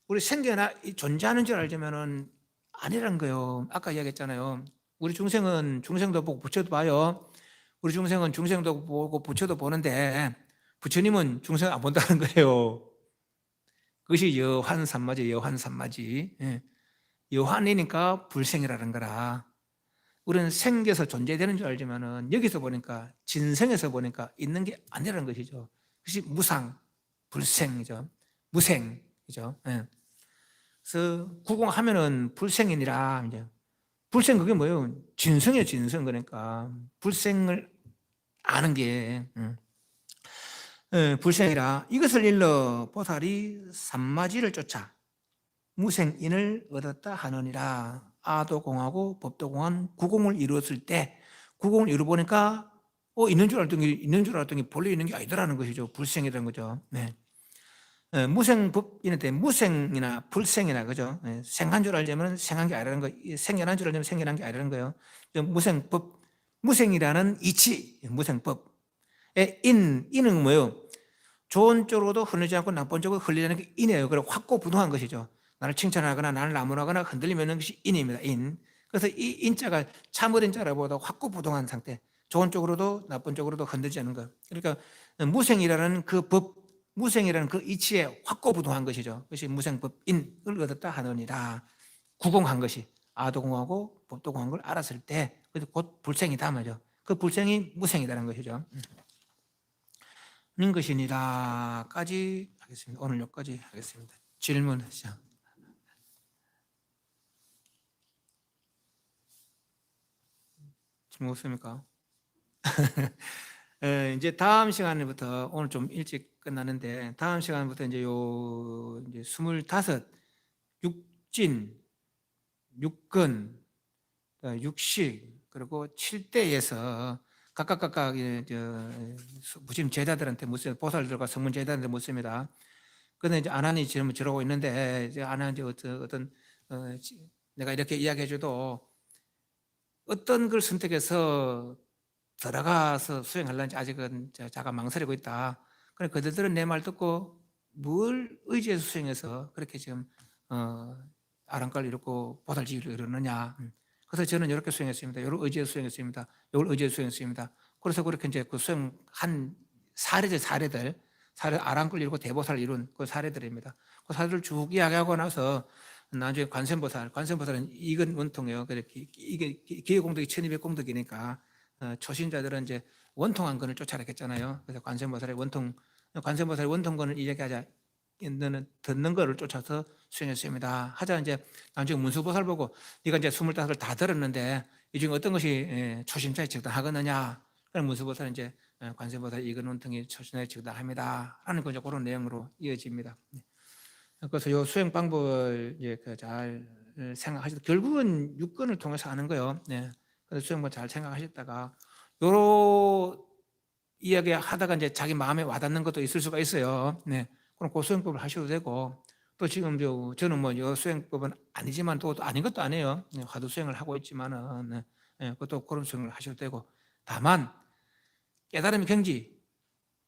우리 생겨나 존재하는 줄 알지만은 아니라는 거예요. 아까 이야기했잖아요. 우리 중생도 보고 부처도 봐요. 우리 중생은 중생도 보고 부처도 보는데 부처님은 중생 안 본다는 거예요. 그것이 여환삼마지. 여환이니까 불생이라는 거라. 우리는 생겨서 존재되는 줄 알지만은 여기서 보니까 진생에서 보니까 있는 게 아니라는 것이죠. 그것이 무상, 불생이죠. 무생이죠. 그래서 구공하면은 불생이니라. 이제 불생 그게 뭐예요? 진성이에요, 진성. 그러니까 불생을 아는 게 불생이라. 이것을 일러 보살이 삼마지를 쫓아 무생인을 얻었다 하느니라. 아도 공하고 법도 공한 구공을 이루었을 때 구공을 이루보니까 있는 줄 알았더니 본래 있는 게 아니더라는 것이죠. 불생이라는 거죠. 네. 무생법인한테 무생이나 불생이나 그죠? 생한 줄 알려면 생한 게 아니라는 거, 생연한 줄 알려면 생연한 게 아니라는 거예요. 무생법, 무생이라는 이치, 무생법의 인은 뭐예요? 좋은 쪽으로도 흐르지 않고 나쁜 쪽으로 흘리자는 게 인이에요. 그리고 확고부동한 것이죠. 나를 칭찬하거나 나를 나무라거나 흔들리면 것이 인입니다. 인. 그래서 이 인자가 참으린 자라보다 확고부동한 상태. 좋은 쪽으로도 나쁜 쪽으로도 흔들지 않는 것. 그러니까 무생이라는 그 법, 무생이라는 그 이치에 확고부동한 것이죠. 그것이 무생법인을 얻었다 하느니라. 구공한 것이 아도 공하고 법도 공한 걸 알았을 때 곧 불생이다 말이죠. 그 불생이 무생이라는 것이죠. 는 것이니라까지 하겠습니다. 오늘 여기까지 하겠습니다. 질문 시작. 질문 없습니까? 이제 다음 시간부터 오늘 좀 일찍 끝나는데 다음 시간부터 이제 이제 25 육진, 육근, 육식 그리고 7대에서 각각 부심 제자들한테 묻습니다. 보살들과 성문 제자들한테 묻습니다. 그런데 이제 아난이 질문 저러고 있는데 이제 아난 이제 어떤 내가 이렇게 이야기해줘도 어떤 걸 선택해서 들어가서 수행하려는지 아직은 자가 망설이고 있다. 그래 그들은 내 말 듣고 뭘 의지해서 수행해서 그렇게 지금 아랑가를 이루고 보살지기를 이루느냐. 그래서 저는 이렇게 수행했습니다. 이걸 의지해서 수행했습니다. 이걸 의지해서 수행했습니다. 그래서 그렇게 이제 그 수행한 사례들 아랑걸 이루고 대보살을 이룬 그 사례들입니다. 그 사례를 쭉 이야기하고 나서 나중에 관세음보살은 이건 원통이에요. 이게 기회공덕이 1200공덕이니까 초신자들은 이제 원통한 건을 쫓아냈겠잖아요. 그래서 관세음보살의 원통건을 이야기하자. 너는 듣는 거를 쫓아서 수행했습니다. 하자 이제 나중에 문수보살 보고 네가 이제 25을 다 들었는데 이 중에 어떤 것이 초심자에 적당하겠느냐? 그럼 문수보살은 이제 관세음보살 이건 원통이 초심자에 적당합니다. 하는 그런 내용으로 이어집니다. 그래서 이 수행 방법을 잘 생각하시다. 결국은 육근을 통해서 하는 거예요. 네. 그래서 수행법 잘 생각하셨다가 요런 이야기 하다가 이제 자기 마음에 와닿는 것도 있을 수가 있어요. 네. 그럼 그 수행법을 하셔도 되고 또 지금 저는 뭐 이 수행법은 아니지만 또 아닌 것도 아니에요. 네. 화두 수행을 하고 있지만은 네. 네. 그것도 그런 수행을 하셔도 되고 다만 깨달음의 경지,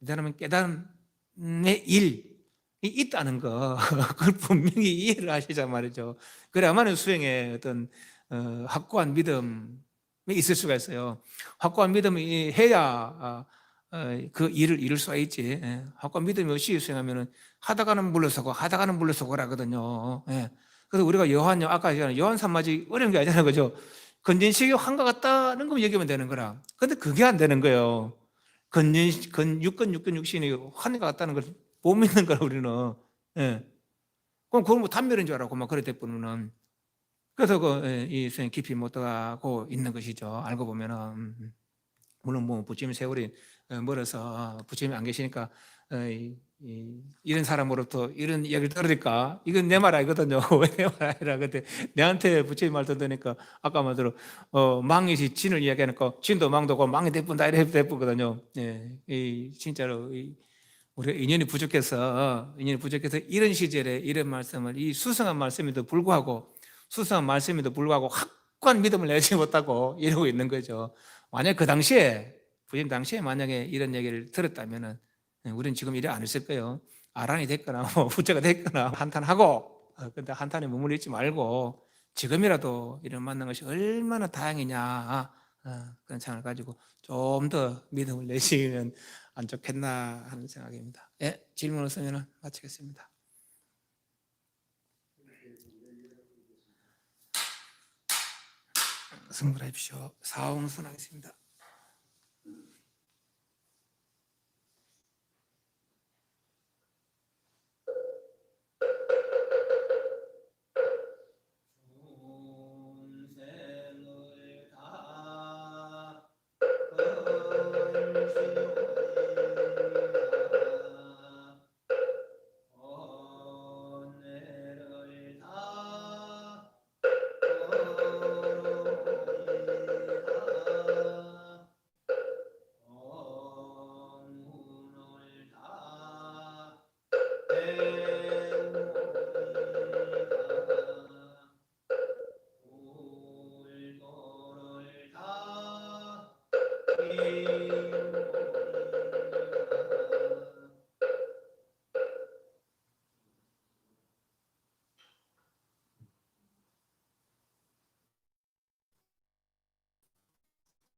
깨달음의 일 있다는 거 그걸 분명히 이해를 하시자 말이죠. 그래야만 수행에 어떤 확고한 믿음이 있을 수가 있어요. 확고한 믿음이 해야 그 일을 이룰 수가 있지. 확고한 믿음이 없이 수행하면은 하다가는 물러서고 라거든요. 그래서 우리가 아까 요한 삼마지 어려운 게 아니잖아요, 그죠? 건진식이 한것 같다는 거 얘기하면 되는 거라. 근데 그게 안 되는 거예요. 육신이 환희가 같다는 걸 못 믿는 거라 우리는. 예. 그럼 그건 뭐 단멸인 줄 알았고 막 그랬을 뿐은. 그래서 이 수행 깊이 못 들어가고 있는 것이죠. 알고 보면은. 물론 뭐 부처님 세월이 멀어서 부처님이 안 계시니까 이런 사람으로부터 이런 이야기를 들으니까 이건 내 말 아니거든요. 왜 내 말 아니라 그때 내한테 부처님 말 듣으니까 아까 말대로 망이시 진을 이야기하니까 진도 망도고 망이 대뿐다 이래 대쁘거든요. 이 진짜로 우리가 인연이 부족해서 이런 시절에 이런 말씀을 이 수상한 말씀에도 불구하고 확고한 믿음을 내지 못하고 이러고 있는 거죠. 만약 그 당시에 부임 당시에 만약에 이런 얘기를 들었다면은 우리는 지금 이래 안 했을 거예요. 아란이 됐거나 뭐 부처가 됐거나 한탄하고 근데 한탄에 머물러 있지 말고 지금이라도 이런 만난 것이 얼마나 다행이냐 그런 생각을 가지고 좀 더 믿음을 내시면 안 좋겠나 하는 생각입니다. 예, 질문 없으면 마치겠습니다. 승부하십시오. 사홍순 하겠습니다.